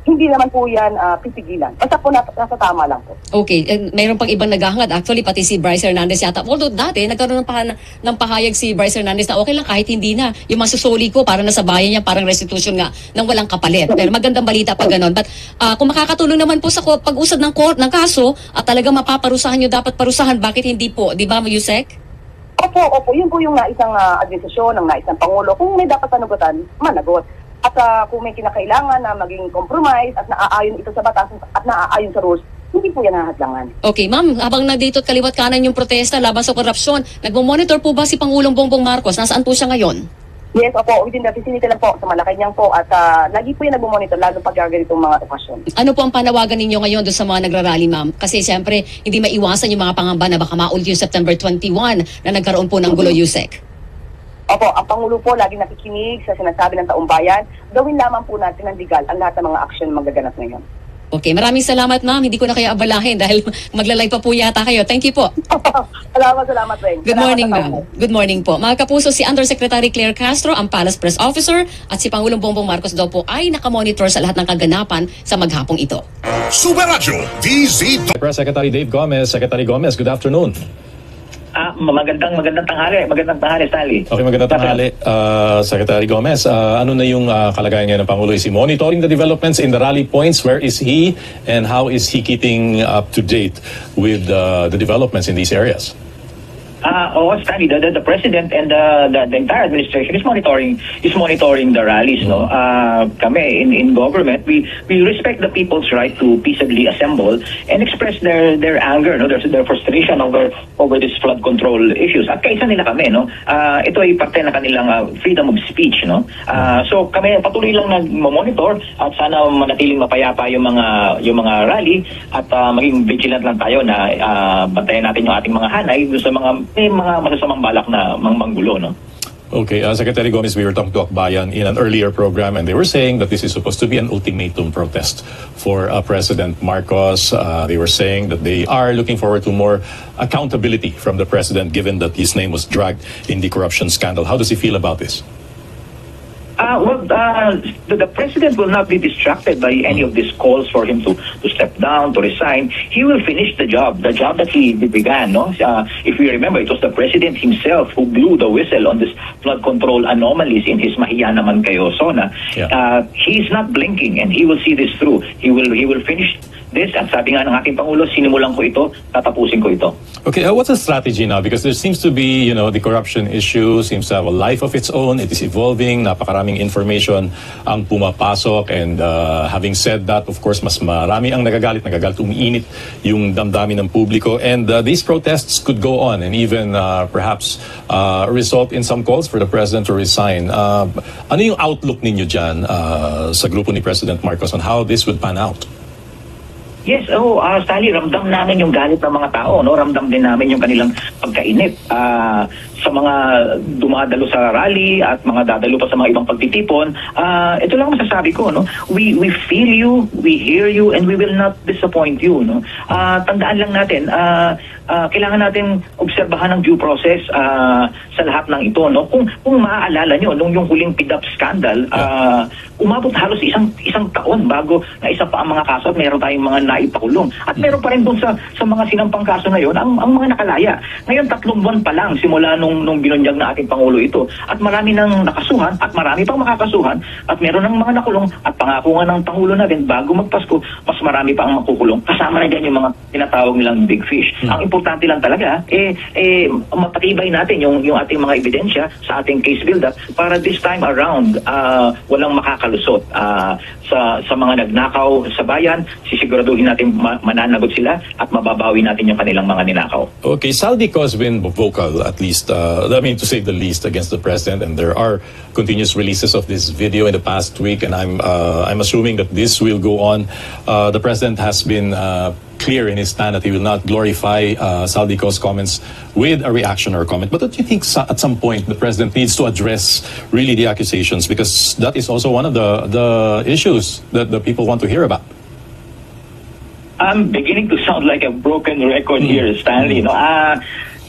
Hindi naman po yan pipigilan. Basta po nasa tama lang po. Okay. Mayroon pang ibang naghahangad. Actually, pati si Bryce Hernandez yata. Although dati, nagkaroon ng pahayag si Bryce Hernandez na okay lang kahit hindi na. Yung masusuli ko para nasa bayan niya, parang restitution nga ng walang kapalit. Pero magandang balita pa ganon. But kung makakatulong naman po sa pag-usad ng kaso at talagang mapaparusahan nyo, dapat parusahan. Bakit hindi po? Di ba, Yusek? Opo, yun po yung naisang administrasyon ng naisang Pangulo. Kung may dapat panagutan, managot. At kung may kinakailangan na maging compromise at naaayon ito sa batas at naaayon sa rules, hindi po yan hahadlangan. Okay, ma'am, habang nandito at kaliwat kanan yung protesta laban sa korupsyon, nagmo-monitor po ba si Pangulong Bongbong Marcos? Nasaan po siya ngayon? Yes, opo, within the vicinity lang po sa Malacanang po at lagi po yan nagmo-monitor lalo pag ganitong mga okasyon. Ano po ang panawagan ninyo ngayon doon sa mga nagrarally, ma'am? Kasi siyempre, hindi maiwasan yung mga pangamba na baka maulit yung September 21 na nagkaroon po ng gulo, Yusek. Opo, ang Pangulo po lagi nakikinig sa sinasabi ng taong bayan. Gawin lamang po natin ng legal ang lahat ng mga aksyon magaganap ngayon. Okay, maraming salamat, ma'am. Hindi ko na kayo abalahin dahil maglalay pa po yata kayo. Thank you po. Salamat, Weng. Good morning, ma'am. Good morning po. Mga kapuso, si Undersecretary Claire Castro, ang Palace Press Officer, at si Pangulong Bongbong Marcos daw po ay nakamonitor sa lahat ng kaganapan sa maghapong ito. Super Radio DZ. Press Secretary Dave Gomez. Secretary Gomez, good afternoon. Magandang tanghali, Stanley. Okay, magandang tanghali. Secretary Gomez, ano na yung kalagayan ngayon ng Pangulo? Is he monitoring the developments in the rally points? Where is he? And how is he keeping up to date with the developments in these areas? Stanley, the president and the entire administration is monitoring the rallies. No, kami in government, we respect the people's right to peaceably assemble and express their anger, no, their frustration over this flood control issues. At kaisa nila kami, no, ito ay parte ng kanilang freedom of speech, no. So kami patuloy lang nag-monitor at sana manatiling mapayapa yung mga rally at maging vigilant lang tayo na bantayan natin yung ating mga hanay sa mga masasamang balak na manggulo, no? Okay, Secretary Gomez, we were talking to Akbayan in an earlier program and they were saying that this is supposed to be an ultimatum protest for President Marcos. They were saying that they are looking forward to more accountability from the president given that his name was dragged in the corruption scandal. How does he feel about this? The president will not be distracted by any of these calls for him to step down, to resign. He will finish the job that he began. No, if we remember, it was the president himself who blew the whistle on this flood control anomalies in his Mahiya naman kayo zona. He's not blinking, and he will see this through. He will finish this, at sabi nga ng ating Pangulo, sinimulan ko ito, tatapusin ko ito. Okay, what's the strategy now? Because there seems to be, the corruption issue seems to have a life of its own. It is evolving. Napakaraming information ang pumapasok. And having said that, of course, mas marami ang nagagalit, umiinit yung damdamin ng publiko. And these protests could go on and even perhaps result in some calls for the president to resign. Ano yung outlook ninyo dyan sa grupo ni President Marcos on how this would pan out? Yes, Stanley, ramdam namin yung galit ng mga tao, no? Ramdam din namin yung kanilang pagkainip sa mga dumadalo sa rally at mga dadalo pa sa mga ibang pagtitipon. Ito lang masasabi ko, no? We feel you, we hear you, and we will not disappoint you, no? Tandaan lang natin, kailangan natin obserbahan ang due process sa lahat ng ito, no? Kung maaalala nyo, nung yung huling PDAP scandal, umabot halos isang taon bago na isa pa ang mga kaso at meron tayong mga naipakulong. At meron pa rin doon sa mga sinampang kaso na yun, ang mga nakalaya. Ngayon, 3 buwan pa lang simula nung binunyag na ating Pangulo ito. At marami nang nakasuhan at marami pang makakasuhan at meron ng mga nakulong at pangako nga ng Pangulo natin bago magpasko, mas marami pa ang makukulong. Kasama na dyan yung mga tinatawag nilang big fish. Ang importante lang talaga, mapatibay natin yung ating mga ebidensya sa ating case build-up para this time around, walang makakalusot sa mga nagnakaw sa bayan. Sisiguraduhin natin mananagot sila at mababawi natin yung kanilang mga ninakaw. Okay, Saldico has been vocal, at least, to say the least, against the president, and there are continuous releases of this video in the past week, and I'm assuming that this will go on. The president has been clear in his stand that he will not glorify Saldico's comments with a reaction or comment. But do you think at some point the president needs to address really the accusations, because that is also one of the issues that the people want to hear about? I'm beginning to sound like a broken record here, Stanley.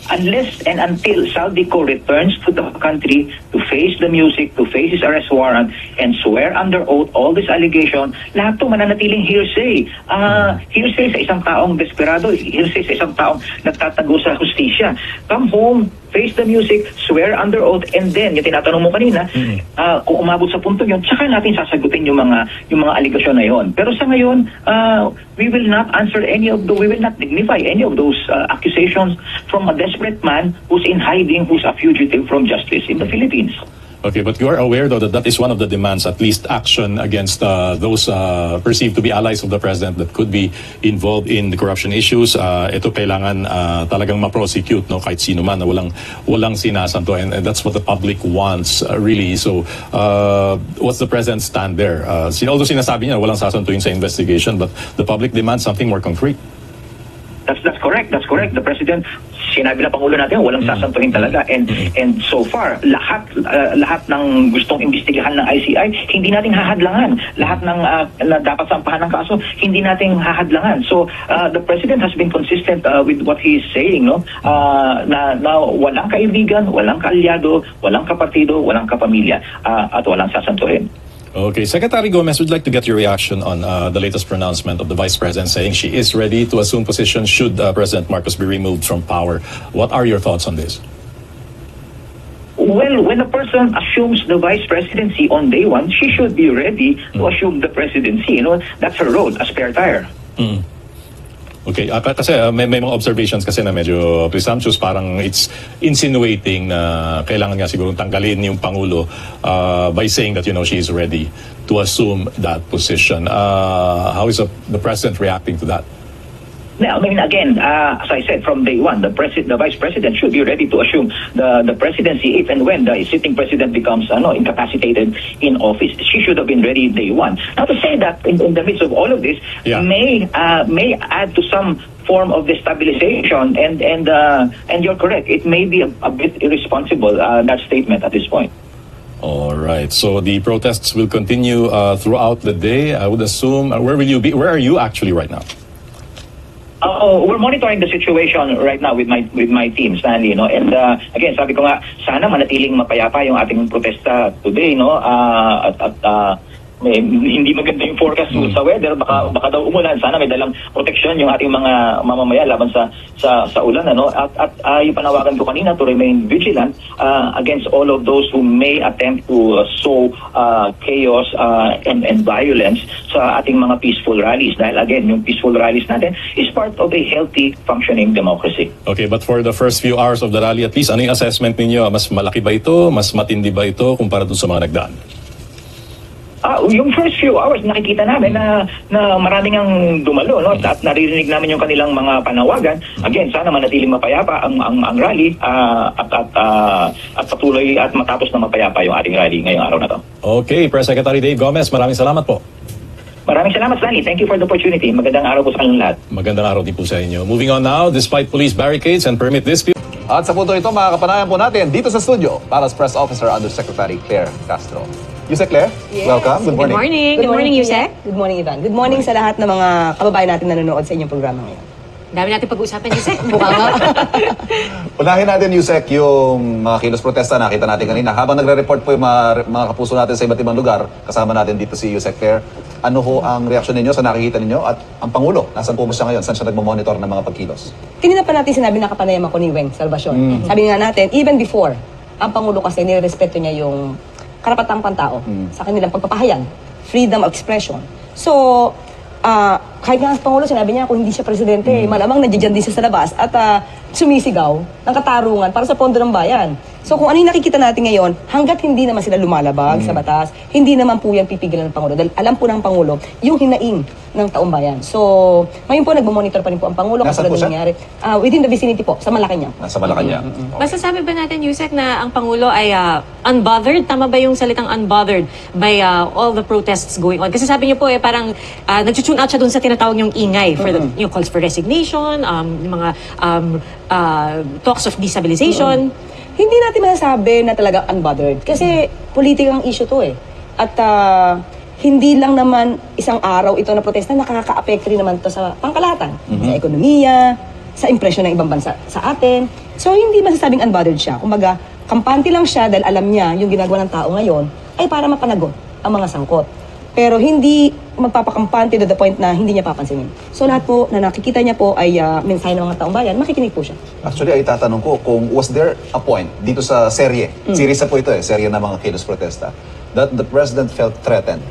Unless and until Saldico returns to the country to face the music, to face his arrest warrant, and swear under oath all this allegation, lahat ito mananatiling hearsay. Hearsay sa isang taong desperado, hearsay sa isang taong nagtatago sa hustisya. Come home, face the music, swear under oath, and then, yung tinatanong mo kanina, kung umabot sa punto yun, saka natin sasagutin yung mga allegation na yun. Pero sa ngayon, we will not answer we will not dignify any of those accusations from a desk desperate man who's in hiding, who's a fugitive from justice in the Philippines. Okay, but you are aware though that that is one of the demands, at least action against those perceived to be allies of the president that could be involved in the corruption issues. Ito kailangan talagang ma-prosecute, no, kahit sino man na walang sinasanto, and that's what the public wants really. So what's the president's stand there? Although sinasabi niya walang sasantuin sa investigation, but the public demands something more concrete. That's correct. That's correct. The president, sinabi na Pangulo natin, walang sasantuhin talaga. And so far, lahat ng gustong imbestigahan ng ICI, hindi natin hahadlangan. Lahat ng na dapat sampahan ng kaso, hindi natin hahadlangan. So the president has been consistent with what he is saying, no? Na walang kaibigan, walang kaalyado, walang kapartido, walang kapamilya, at walang sasantuhin. Okay, Secretary Gomez, would like to get your reaction on the latest pronouncement of the Vice President saying she is ready to assume position should President Marcos be removed from power. What are your thoughts on this? Well, when a person assumes the vice presidency on day one, she should be ready to assume the presidency. You know, that's her role, a spare tire. Okay, kasi may mga observations kasi na medyo presumptuous, parang it's insinuating na kailangan nga siguro tanggalin yung Pangulo by saying that, you know, she is ready to assume that position. How is the president reacting to that? Now, I mean, again, as I said, from day one, the vice president should be ready to assume the presidency if and when the sitting president becomes incapacitated in office. She should have been ready day one. Now, to say that in the midst of all of this may add to some form of destabilization, and you're correct. It may be a bit irresponsible, that statement at this point. All right. So the protests will continue throughout the day. I would assume. Where will you be? Where are you actually right now? We're monitoring the situation right now with my team, Stanley, no? And again, sabi ko nga, sana manatiling mapayapa yung ating protesta today, no? Hindi maganda yung forecast sa weather, baka daw umulan. Sana may dalang proteksyon yung ating mga mamamaya laban sa ulan, ano? At yung panawagan ko kanina to remain vigilant against all of those who may attempt to sow chaos and violence sa ating mga peaceful rallies, dahil again, yung peaceful rallies natin is part of a healthy functioning democracy. Okay, but for the first few hours of the rally, at least ano yung assessment ninyo? Mas malaki ba ito? Mas matindi ba ito kumpara dun sa mga nagdaan? Yung first few hours nakikita namin na maraming ang dumalo, no? At naririnig namin yung kanilang mga panawagan. Again, sana manatiling mapayapa ang rally at patuloy at matapos na mapayapa yung ating rally ngayong araw na to. Okay, Press Secretary Dave Gomez, maraming salamat po. Maraming salamat, Stanley. Thank you for the opportunity. Magandang araw po sa kanilang lahat. Magandang araw din po sa inyo. Moving on now, despite police barricades and permit dispute. At sa punto ito, makakapanayan po natin dito sa studio para sa Press Officer Undersecretary Claire Castro. Yusek Claire, welcome. Good morning. Good morning. Good morning, Yusek. Good morning, Ivan. Good morning sa lahat ng mga kababayan natin na nanonood sa inyong programa ngayon. Dami natin pag-uusapan, Yusek. Mukha nga. Unahin natin, Yusek, yung mga kilos protesta nakita natin kanina. Habang nagre-report po yung mga kapuso natin sa iba't ibang lugar, kasama natin dito si Yusek Claire. Ano ho ang reaksyon ninyo sa nakikita ninyo? At ang Pangulo, nasaan po siya ngayon? Saan siya nagmamonitor ng mga pagkilos? Kanina pa natin sinabi na kapanayam ako ni Weng Salvacion. Sabi nga natin, even before, ang Pangulo kasi nirespeto niya yung karapatang pantao sa kanilang pagpapahayag, freedom of expression. So, kahit nga ang Pangulo, sinabi niya kung hindi siya presidente, malamang nandiyan din siya sa labas at sumisigaw ng katarungan para sa pondo ng bayan. So kung ano yung nakikita natin ngayon, hanggat hindi naman sila lumalabag sa batas, hindi naman po yan pipigilan ng Pangulo. Dahil alam po ng Pangulo yung hinaing ng taong bayan. So, ngayon po nagmamonitor pa rin po ang Pangulo. Nasaan po siya? Nangyari. Within the vicinity po, sa Malacanang. Nasa Malacanang. Masasabi ba natin, Yusek, na ang Pangulo ay unbothered? Tama ba yung salitang unbothered by all the protests going on? Kasi sabi niyo po, parang nag-tune out siya dun sa tinatawag niyong ingay for the calls for resignation, yung mga talks of destabilization. Hindi natin masasabi na talaga unbothered. Kasi politikang issue to eh. At hindi lang naman isang araw ito na protesta, nakaka-apekto rin naman to sa pangkalahatan. Sa ekonomiya, sa impresyon ng ibang bansa sa atin. So hindi masasabing unbothered siya. Kumbaga, kampante lang siya dahil alam niya yung ginagawa ng tao ngayon ay para mapanagot ang mga sangkot. Pero hindi magpapakampante to the point na hindi niya papansinin. So lahat po na nakikita niya po ay mensahe ng mga taong bayan, makikinig po siya. Actually, ay tatanong ko kung was there a point dito sa serye, series na po ito serye ng mga kilos protesta, that the President felt threatened?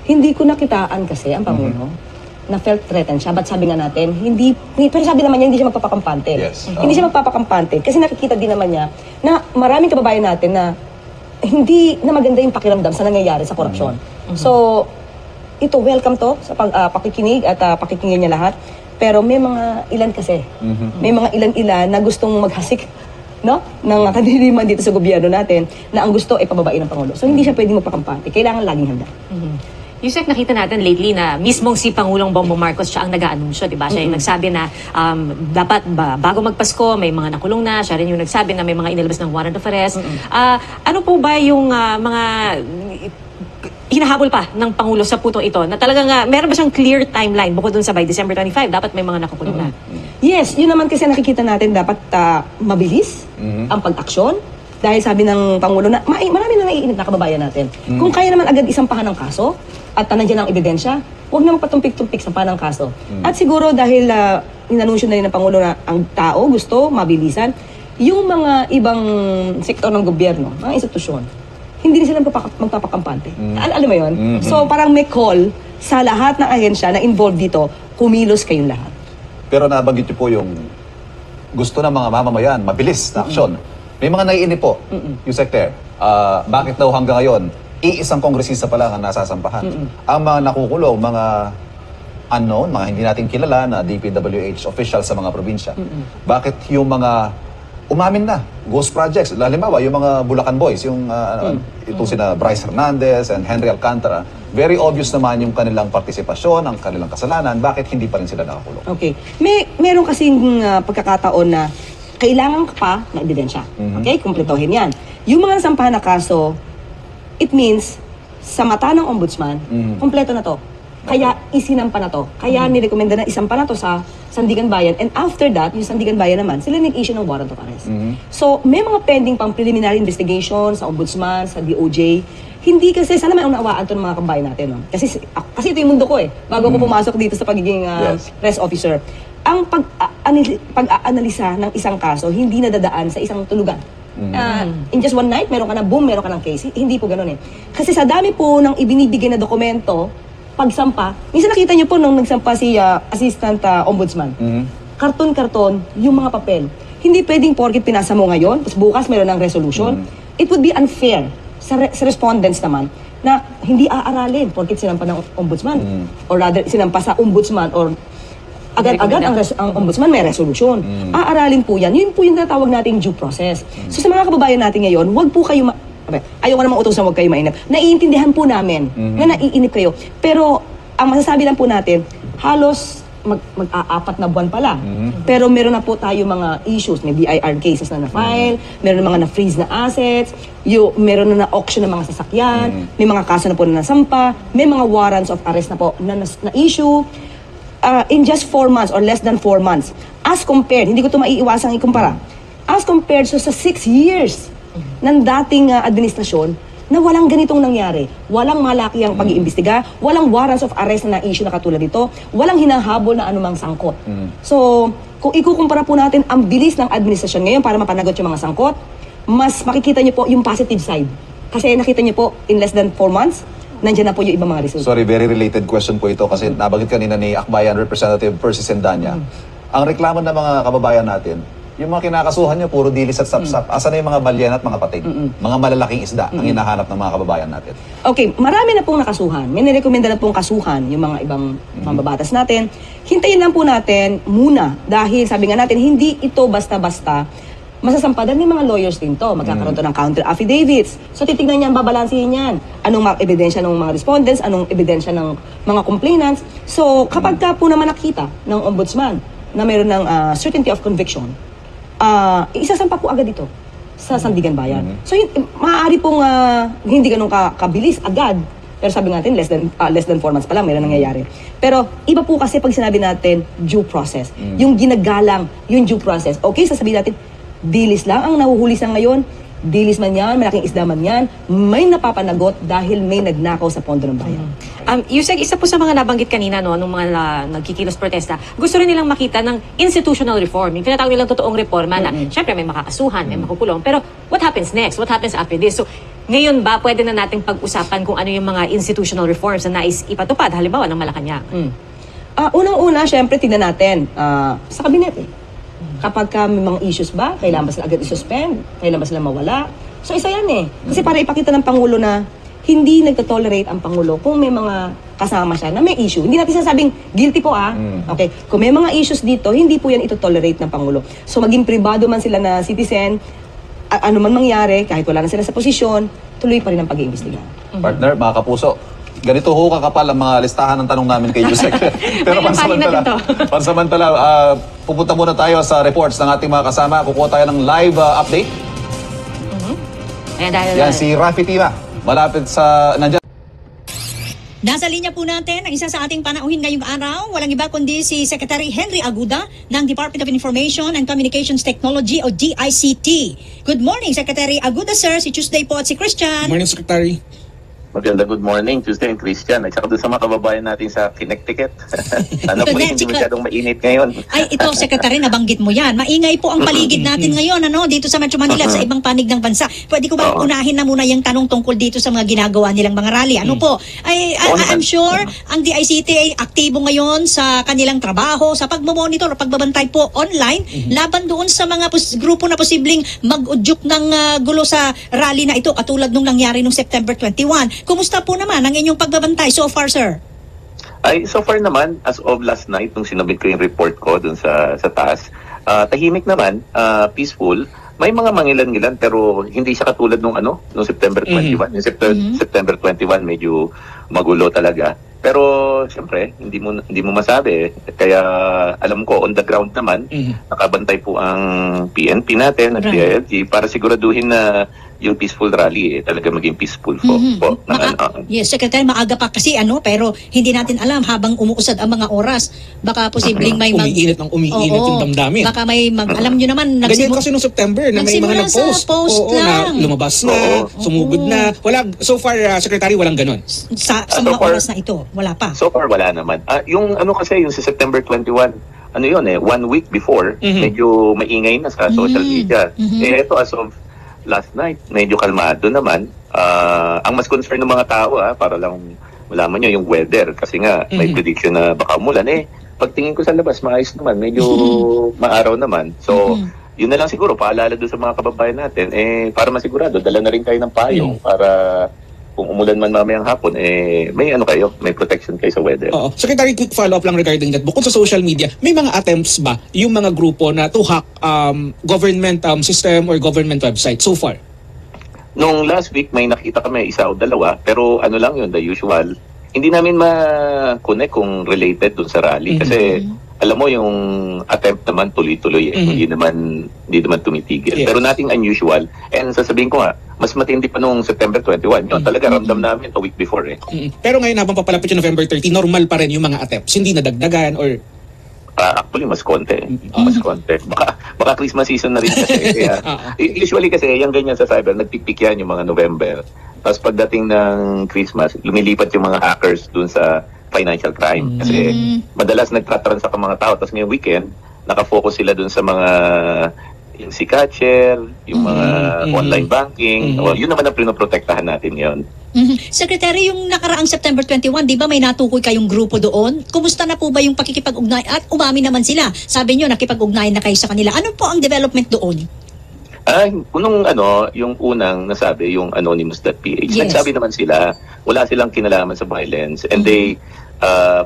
Hindi ko nakitaan kasi ang Pangulo. na felt threatened siya. But sabi nga natin, pero sabi naman niya, hindi siya magpapakampante. Yes. Hindi siya magpapakampante kasi nakikita din naman niya na maraming kababayan natin na hindi na maganda yung pakiramdam sa nangyayari sa korupsyon. So, ito, welcome to sa pakikinig at pakikinggan niya lahat. Pero may mga ilan kasi, may mga ilan-ilan na gustong maghasik, no, ng kadiliman dito sa gobyerno natin na ang gusto ay pababain ng Pangulo. So, hindi siya pwedeng magpakampante. Kailangan laging handa. Yusek, nakita natin lately na mismong si Pangulong Bongbong Marcos siya ang nag-aanunsyo, di ba? Siya yung nagsabi na dapat bago magpasko, may mga nakulong na. Siya rin yung nagsabi na may mga inilabas ng warrant of arrest. Ano po ba yung mga hinahabol pa ng Pangulo sa putong ito? Na talagang meron ba siyang clear timeline bukod dun sa by December 25? Dapat may mga nakukulong na. Yes, yun naman kasi nakikita natin dapat mabilis ang pag-aksyon. Dahil sabi ng Pangulo na marami na naiinit na kababayan natin. Kung kaya naman agad isampahan ng kaso at nandiyan ang ebidensya, huwag na magpatumpik-tumpik sa ng kaso. At siguro dahil inanunsyo na rin ng Pangulo na ang tao gusto mabilisan, yung mga ibang sektor ng gobyerno, mga institusyon, hindi rin sila magpapakampante. Alam mo yun? So parang may call sa lahat ng ahensya na involved dito, kumilos kayong lahat. Pero nabanggit niyo po yung gusto ng mga mamamayan, mabilis na aksyon. May mga naiinip po, yung sector. Bakit daw hanggang ngayon, iisang kongresista pa lang ang nasasampahan? Ang mga nakukulong, mga unknown, mga hindi natin kilala na DPWH officials sa mga probinsya. Bakit yung mga umamin na, ghost projects, halimbawa yung mga Bulacan Boys, yung ito sina Bryce Hernandez and Henry Alcantara, very obvious naman yung kanilang partisipasyon, ang kanilang kasalanan, bakit hindi pa rin sila nakakulong? Okay. Meron kasing pagkakataon na kailangan ka pa na ebidensya. Okay? Kumpletohin yan. Yung mga nasampahan na kaso, it means, sa mata ng ombudsman, kompleto na to. Kaya isinampa na to. Kaya nirekomenda na isampa na to sa Sandigan Bayan. And after that, yung Sandigan Bayan naman, sila nag-issue ng warrant of arrest. So, may mga pending pang preliminary investigation sa ombudsman, sa DOJ. Hindi kasi, sana may unawaan to ng mga kabayan natin. No? Kasi ito yung mundo ko eh. Bago ko pumasok dito sa pagiging press officer. Ang pag-aanalisa ng isang kaso, hindi nadadaan sa isang tulugan. In just one night, meron ka na boom, meron ka ng case. Hindi po ganun eh. Kasi sa dami po ng ibinibigay na dokumento, pagsampa, minsan nakita niyo po nung nagsampa si Assistant Ombudsman, karton-karton, yung mga papel. Hindi pwedeng porkit pinasa mo ngayon, tapos bukas meron ng resolution. It would be unfair sa respondents naman na hindi aaralin porkit sinampa ng Ombudsman. Or rather, sinampa sa Ombudsman or agad-agad ang ombudsman may resolution. Aaralin po yan. Yun po yung natawag nating due process. So sa mga kababayan natin ngayon, wag po kayo ayoko namang utusan, wag kayo mainip. Naiintindihan po namin na naiinip kayo. Pero ang masasabi lang po natin, halos mag-aapat na buwan pa lang. Pero meron na po tayo mga issues. May BIR cases na na-file, meron na mga na-freeze na assets, meron na na-auction ng mga sasakyan, may mga kaso na po na nasampa, may mga warrants of arrest na po na-issue. In just 4 months or less than 4 months, as compared, hindi ko ito maiiwasang ikumpara, as compared sa 6 years ng dating administrasyon na walang ganitong nangyari. Walang malaki ang pag-iimbestiga, walang warrants of arrest na na-issue na katulad nito, walang hinahabol na anumang sangkot. So, kung ikukumpara po natin ang bilis ng administrasyon ngayon para mapanagot yung mga sangkot, mas makikita niyo po yung positive side. Kasi nakita niyo po, in less than 4 months, nandiyan na po yung ibang mga resulta. Sorry, very related question po ito kasi nabanggit kanina ni Akbayan Representative Percy Sendanya. Ang reklamo ng mga kababayan natin, yung mga kinakasuhan nyo, puro dilis at sapsap. Asa na yung mga balyan at mga pating? Mga malalaking isda ang hinahanap ng mga kababayan natin. Okay, marami na pong nakasuhan. May nirekomenda na pong kasuhan yung mga ibang mambabatas natin. Hintayin lang po natin muna dahil sabi nga natin, hindi ito basta-basta masasampadan ng mga lawyers din to. Magkakaroon to ng counter affidavits. So titignan niyan, babalansihin yan. Anong ebidensya ng mga respondents, anong ebidensya ng mga complainants. So kapag ka po naman nakita ng ombudsman na mayroon ng certainty of conviction, isasampa po agad ito sa Sandigan Bayan. So maaari pong hindi ganun kabilis agad. Pero sabi natin, less than 4 months pa lang, mayroon nangyayari. Pero iba po kasi pag sinabi natin due process. Yung ginagalang, yung due process. Okay, sasabihin natin, dilis lang ang nahuhuli sa ngayon, dilis man yan, malaking isda man yan, may napapanagot dahil may nagnakaw sa pondo ng bayan. Yusek, isa po sa mga nabanggit kanina, no, nung mga nagkikilos protesta, gusto rin nilang makita ng institutional reform. Yung tinatawag nilang totoong reforma na, syempre may makakasuhan, may makukulong, pero what happens next? What happens after this? So, ngayon ba, pwede na nating pag-usapan kung ano yung mga institutional reforms na nais ipatupad, halimbawa ng Malacanang? Unang-una, syempre, tignan natin sa kabinet. Kapag may mga issues ba, kailangan ba sila agad i-suspend? Kailangan ba sila mawala? So, isa yan eh. Kasi para ipakita ng Pangulo na hindi nagtotolerate ang Pangulo kung may mga kasama siya na may issue. Hindi natin sinasabing guilty po Okay. Kung may mga issues dito, hindi po yan itotolerate ng Pangulo. So, maging pribado man sila na citizen, ano man mangyari, kahit wala na sila sa posisyon, tuloy pa rin ang pag-iimbestiga. Partner, mga kapuso, ganito ho kakapal ang mga listahan ng tanong namin kay Yusek. Pero pansamantala, pupunta muna tayo sa reports ng ating mga kasama. Kukuha tayo ng live update. Yan, si Rafi Tina. Malapit sa... Nasa linya po natin ang isa sa ating panauhin ngayong araw. Walang iba kundi si Secretary Henry Aguda ng Department of Information and Communications Technology o DICT. Good morning, Secretary Aguda, sir. Si Tuesday po at si Christian. Good morning, Secretary. Maganda good morning, Tuesday and Christian. At saka doon sa mga kababayan natin sa Connecticut. Sana po hindi masyadong mainit ngayon. Ay, ito, Secretary, nabanggit mo yan. Maingay po ang paligid natin ngayon, dito sa Metro Manila at sa ibang panig ng bansa. Pwede ko ba unahin na muna yung tanong tungkol dito sa mga ginagawa nilang mga rally? Ano po? I'm sure ang DICT ay aktibo ngayon sa kanilang trabaho, sa pagmamonitor o pagbabantay po online, laban doon sa mga grupo na posibleng mag-udyok ng gulo sa rally na ito, katulad nung nangyari noong September 21. Kumusta po naman ang inyong pagbabantay so far, sir? So far naman, as of last night, nung sinabit ko yung report ko dun sa taas, tahimik naman, peaceful. May mga mangilan-ngilan pero hindi siya katulad nung September 21. Yung September 21 medyo magulo talaga. Pero siyempre, hindi mo masabi. Kaya alam ko on the ground naman, nakabantay po ang PNP natin at DILG para siguraduhin na yung peaceful rally talaga maging peaceful po. Yes, Secretary, maaga pa kasi pero hindi natin alam habang umuusad ang mga oras. Baka posibleng may umiinit yung damdamin. Baka may alam nyo naman, ganyan kasi nung September na may mga nag-post. Na lumabas na, sumugod na. Wala, so far, Secretary, walang ganon. Sa mga oras na ito, wala pa. So far, wala naman. Yung kasi, yung sa September 21, 1 week before, medyo maingay na sa social media. Ito as of last night, medyo kalmado naman. Ang mas concern ng mga tao, para lang malaman nyo yung weather. Kasi nga, may prediction na baka umulan. Pagtingin ko sa labas, maayos naman. Medyo maaraw naman. So, yun na lang siguro, paalala doon sa mga kababayan natin. Para masigurado, dala na rin kayo ng payong para kung umulan man mamayang hapon, may protection kayo sa weather. Secretary, quick follow-up lang regarding that. Bukod sa social media, may mga attempts ba yung mga grupo na to hack government system or government website so far? Nung last week, may nakita kami isa o dalawa, pero lang yun, the usual. Hindi namin ma-connect kung related dun sa rally. Kasi alam mo yung attempt naman tuloy-tuloy hindi naman tumitigil. Pero nothing unusual. And sasabihin ko nga, mas matindi pa nung September 21. Yun talaga ramdam namin a week before Pero ngayon habang papalapit yung November 30, normal pa rin yung mga attempts. Hindi nadagdagan or actually mas konti. Mas konti. Baka Christmas season na rin kasi. Kaya, usually kasi yung ganyan sa cyber, nagpikpik yan yung mga November. Tapos pagdating ng Christmas, lumilipat yung mga hackers dun sa financial crime. Kasi madalas nagtatransact ang mga tao. Tapos ngayong weekend, nakafocus sila dun sa mga yung si catcher, yung mga online banking. Well, yun naman ang pinoprotektahan natin ngayon. Secretary, yung nakaraang September 21, di ba may natukoy kayong grupo doon? Kumusta na po ba yung pakikipag-ugnay? At umami naman sila. Sabi nyo, nakipag-ugnay na kayo sa kanila. Ano po ang development doon? Yung unang nasabi, yung anonymous.ph. Nagsabi naman sila, wala silang kinalaman sa violence and they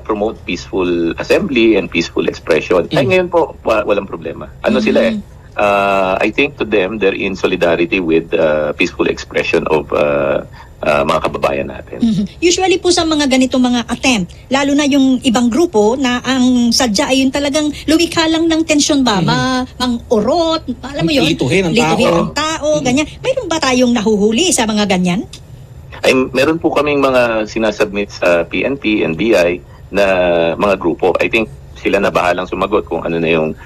promote peaceful assembly and peaceful expression. Ay ngayon po, walang problema. Sila I think to them, they're in solidarity with peaceful expression of mga kababayan natin. Usually po sa mga ganitong mga attempt, lalo na yung ibang grupo na ang sadya ay yung talagang lumikha lang ng tensyon ba? Mang-urot, alam mo yun? Lituhin ang tao, ganyan. Mayroon ba tayong nahuhuli sa mga ganyan? Meron po kaming mga sinasubmit sa PNP and BI na mga grupo. I think sila na bahalang sumagot kung ano na yung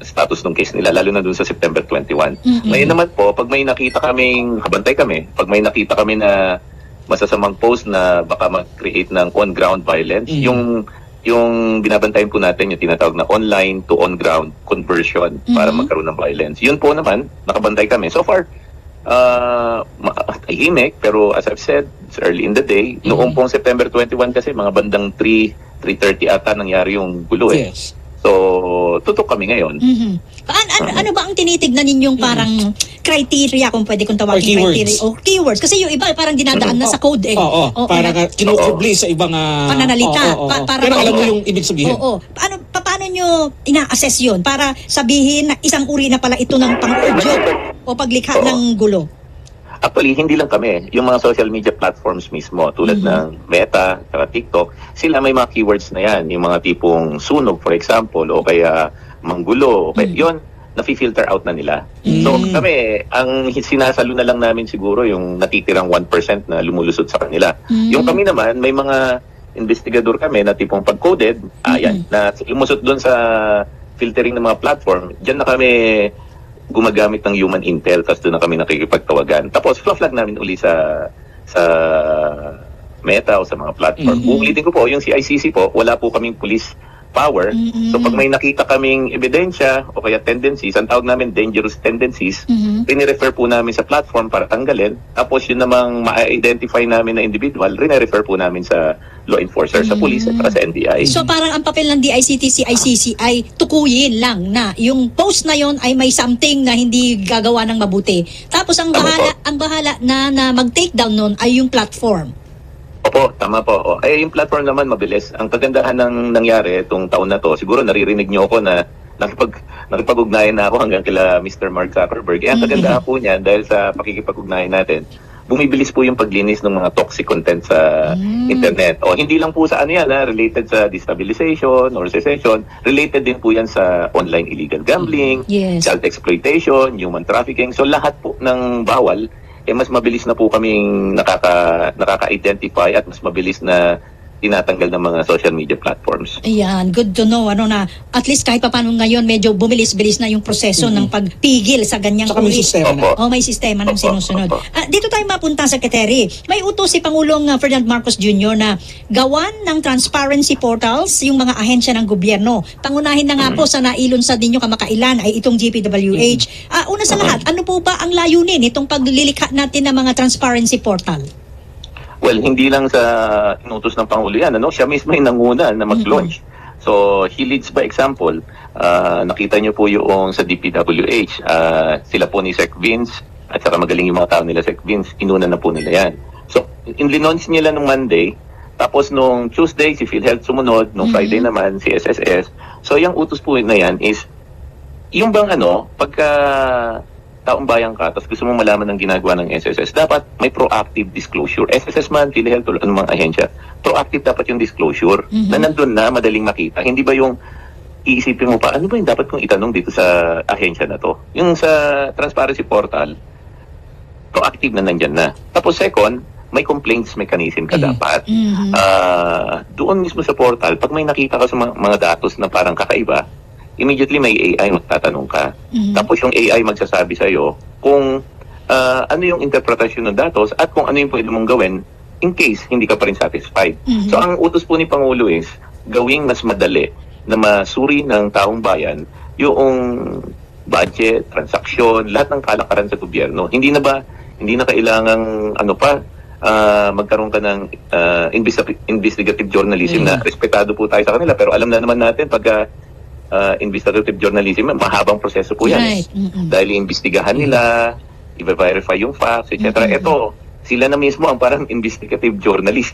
status ng case nila, lalo na dun sa September 21. Ngayon naman po, pag may nakita kaming, kabantay kami, pag may nakita kami na masasamang post na baka mag-create ng on-ground violence, yung binabantayan po natin, yung tinatawag na online to on-ground conversion para magkaroon ng violence. Yun po naman, nakabantay kami. So far, tahimik, pero as I've said, it's early in the day. Noong pong September 21 kasi, mga bandang 3 3:30 ata nangyari yung gulo eh. Yes. So, tutok kami ngayon. Ano ba ang tinitignan ninyong parang criteria, kung pwede kong tawagin Or keywords. criteria? O keywords. Kasi yung iba parang dinadaan na sa code eh. Oo, para kinukubli sa ibang pananalita. Pero alam mo yung ibig sabihin. Oo. Paano nyo ina-assess yun para sabihin na isang uri na pala ito ng pang-audio o paglikha ng gulo? Actually, hindi lang kami. Yung mga social media platforms mismo, tulad ng Meta, saka TikTok, sila may mga keywords na yan. Yung mga tipong sunog, for example, o kaya manggulo, o kaya yun, nafi-filter out na nila. So kami, ang sinasalo na lang namin siguro yung natitirang 1% na lumulusot sa kanila. Yung kami naman, may mga investigador kami na tipong pag-coded, ayan, na lumusot doon sa filtering ng mga platform, dyan na kami gumagamit ng human intel, tapos doon na kami nakikipagtawagan. Tapos flag namin uli sa Meta o sa mga platform. Uulitin ko po, yung CICC po, wala po kaming police power. So pag may nakita kaming ebidensya o kaya tendencies, ang tawag namin dangerous tendencies, pinirefer po namin sa platform para tanggalin. Tapos yun namang ma-identify namin na individual, rine-refer po namin sa law enforcer, sa police at sa NBI. So parang ang papel ng DICT, CICC ay tukuyin lang na yung post na yon ay may something na hindi gagawa ng mabuti. Tapos ang bahala na mag-take down nun ay yung platform. Opo, tama po. Yung platform naman mabilis. Ang kagandahan ng nangyari itong taon na to, siguro naririnig niyo ako na nakipag-ugnayan na ako hanggang kila Mr. Mark Zuckerberg. Ang kagandahan po niyan, dahil sa pakikipag-ugnayan natin, bumibilis po yung paglinis ng mga toxic content sa internet. O hindi lang po sa related sa destabilization or secession, related din po yan sa online illegal gambling, child exploitation, human trafficking. So lahat po ng bawal, mas mabilis na po kaming nakaka-identify at mas mabilis na tinatanggal ng mga social media platforms. Ayan, good to know. Na at least kahit paano ngayon medyo bumilis-bilis na yung proseso ng pagpigil sa ganyang Saka may sistema na. may sistema ng sinusunod. Dito tayo mapunta, Secretary. May utos si Pangulong Ferdinand Marcos Jr. na gawan ng transparency portals yung mga ahensya ng gobyerno. Pangunahin na nga po sa nailunsad ninyo kamakailan ay itong GPWH. Una sa lahat, ano po ba ang layunin itong paglilikha natin ng mga transparency portal? Well, hindi lang sa inutos ng Pangulo yan, siya mismo yung nanguna na mag-launch. So, he leads by example. Nakita niyo po yung sa DPWH, sila po ni Sec Vince, at saka magaling yung mga tao nila Sec Vince, inuna na po nila yan. So, in-launch nila nung Monday, tapos nung Tuesday, si PhilHealth sumunod, nung Friday naman, si SSS. So, yung utos po na yan is, yung bang pagka taong bayan ka, tapos gusto mong malaman ng ginagawa ng SSS, dapat may proactive disclosure. SSS man, PhilHealth, o anumang ahensya, proactive dapat yung disclosure na nandun na, madaling makita. Hindi ba yung iisipin mo pa, ano ba yung dapat kong itanong dito sa ahensya na to? Yung sa transparency portal, proactive na nandyan na. Tapos second, may complaints mechanism ka dapat. Doon mismo sa portal, pag may nakita ka sa mga datos na parang kakaiba, immediately may AI magtatanong ka. Tapos yung AI magsasabi sa'yo kung ano yung interpretasyon ng datos at kung ano yung pwede mong gawin in case hindi ka pa rin satisfied. So ang utos po ni Pangulo is gawing mas madali na masuri ng taong bayan yung budget, transaksyon, lahat ng kalakaran sa gobyerno. Hindi na kailangang magkaroon ka ng investigative journalism na respetado po tayo sa kanila, pero alam na naman natin pagka investigative journalism, mahabang proseso po yan. Right. Dahil iimbestigahan nila, i-verify yung facts, etc. Ito, sila na mismo ang parang investigative journalist.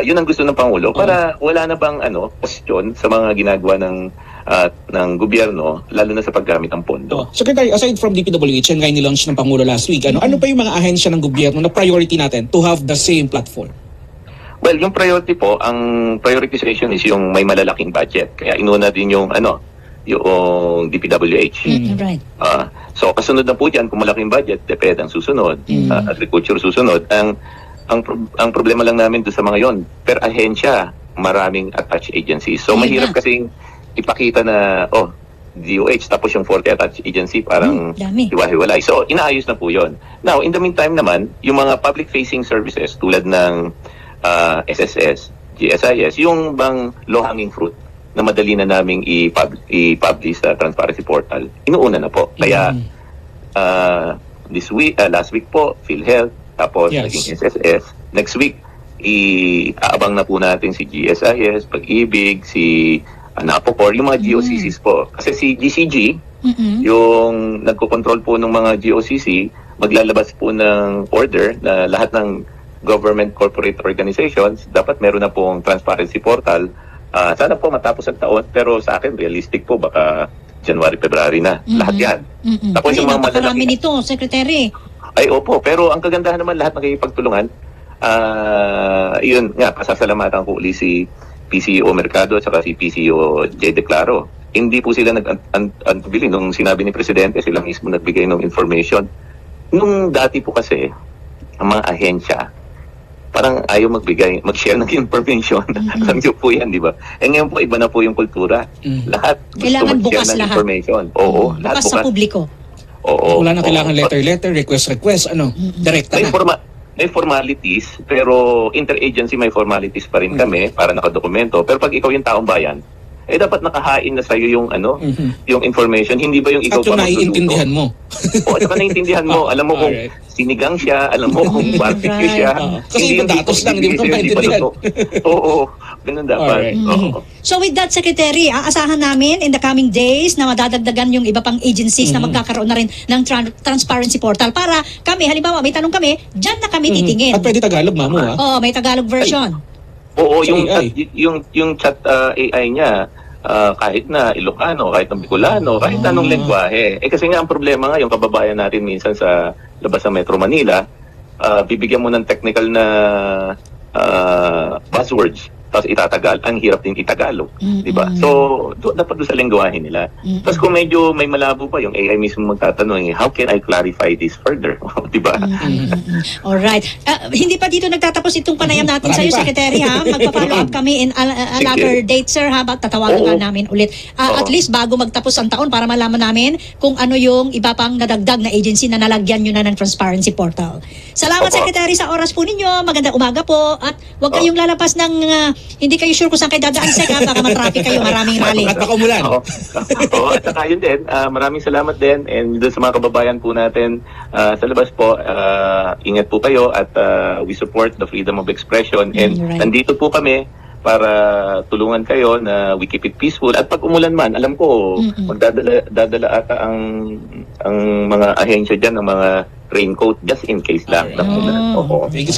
Yun ang gusto ng Pangulo para wala na bang question sa mga ginagawa ng gobyerno, lalo na sa paggamit ng pondo. Secretary, aside from DPWH, yan ngayon nilaunch ng Pangulo last week, ano pa yung mga ahensya ng gobyerno na priority natin to have the same platform? Well, yung priority po, ang prioritization is yung may malalaking budget. Kaya inuna din yung yung DPWH. Right. So kasunod na po dyan, kung malaking budget, DepEd ang susunod, Agriculture susunod. Ang problema lang namin doon sa mga yon, per ahensya, maraming attached agencies. So mahirap kasing ipakita na, DOH, tapos yung 40 attached agency, parang hiwa-hiwalay. So inaayos na po yon. Now, in the meantime naman, yung mga public-facing services tulad ng SSS, GSIS, yung bang low-hanging fruit na madali na naming i-publish sa transparency portal, inuuna na po. Kaya last week po, PhilHealth, tapos naging SSS. Next week, iaabang na po natin si GSIS, Pag-ibig, si Napocor, yung mga GOCCs po. Kasi si GCG, yung nagko-control po ng mga GOCC, maglalabas po ng order na lahat ng government corporate organizations, dapat meron na pong transparency portal. Sana po matapos ang taon, pero sa akin, realistic po, baka January, February na. Lahat yan. Tapos yung mga napakarami nito, Secretary. Ay, opo. Pero ang kagandahan naman, lahat magkikipagtulungan. Yun nga, pasasalamatan ko uli si PCO Mercado at saka si PCO J. Declaro. Hindi po sila nag-antubili. Nung sinabi ni Presidente, sila mismo nagbigay ng information. Nung dati po kasi, ang mga ahensya, parang ayaw mag-share ng information. Alam niyo po yan, di ba? Ngayon po, iba na po yung kultura. Lahat kailangan gusto bukas mag-share ng lahat. information. Oo, lahat Bukas sa publiko. Oo. Wala na kailangan letter, request, direkta na. May formalities, pero interagency may formalities pa rin kami para nakadokumento. Pero pag ikaw yung taong bayan, dapat nakahain na sa'yo yung yung information. Hindi ba yung ikaw pa magluluto? At yung naiintindihan mo. Oo, at saka naiintindihan mo. Alam mo kung sinigang siya, alam mo kung barbecue siya. Kasi yung datos lang, hindi mo maintindihan. Oo, ganun dapat. So with that, Secretary, aasahan namin in the coming days na madadagdagan yung iba pang agencies na magkakaroon na rin ng transparency portal para kami, halimbawa may tanong kami, dyan na kami titingin. At pwede Tagalog, Mamo, ha? Oo, may Tagalog version. Oo, yung chat AI niya, kahit na Ilocano, kahit na Bicolano, kahit na anong lengguwahe. Kasi nga ang problema nga, yung kababayan natin minsan sa labas ng Metro Manila, bibigyan mo ng technical na buzzwords, tapos itatagal, ang hirap din itagalog, di ba? So, dapat doon sa lengguwahe nila. Tapos kung medyo may malabo pa, yung AI mismo magtatanong, how can I clarify this further? Di ba? Alright. Hindi pa dito nagtatapos itong panayam natin sa iyo, Secretary, ha? Magpa-follow up kami in another date, sir, ha? Tatawagan nga namin ulit. At least bago magtapos ang taon para malaman namin kung ano yung iba pang nadagdag na agency na nalagyan nyo na ng transparency portal. Salamat, Secretary, sa oras po ninyo. Magandang umaga po. At huwag kayong lalapas ng hindi kayo sure kung saan kayo dadaan, Sec, ha? Baka matraffic kayo, maraming rally. At baka umulan. Oo, at saka yun din, maraming salamat din, and doon sa mga kababayan po natin sa labas po, ingat po kayo, at we support the freedom of expression, and nandito po kami para tulungan kayo na we keep it peaceful. At pag umulan man, alam ko, magdadala ata ang mga ahensya dyan ng mga raincoat just in case lang. Thank you, Secretary.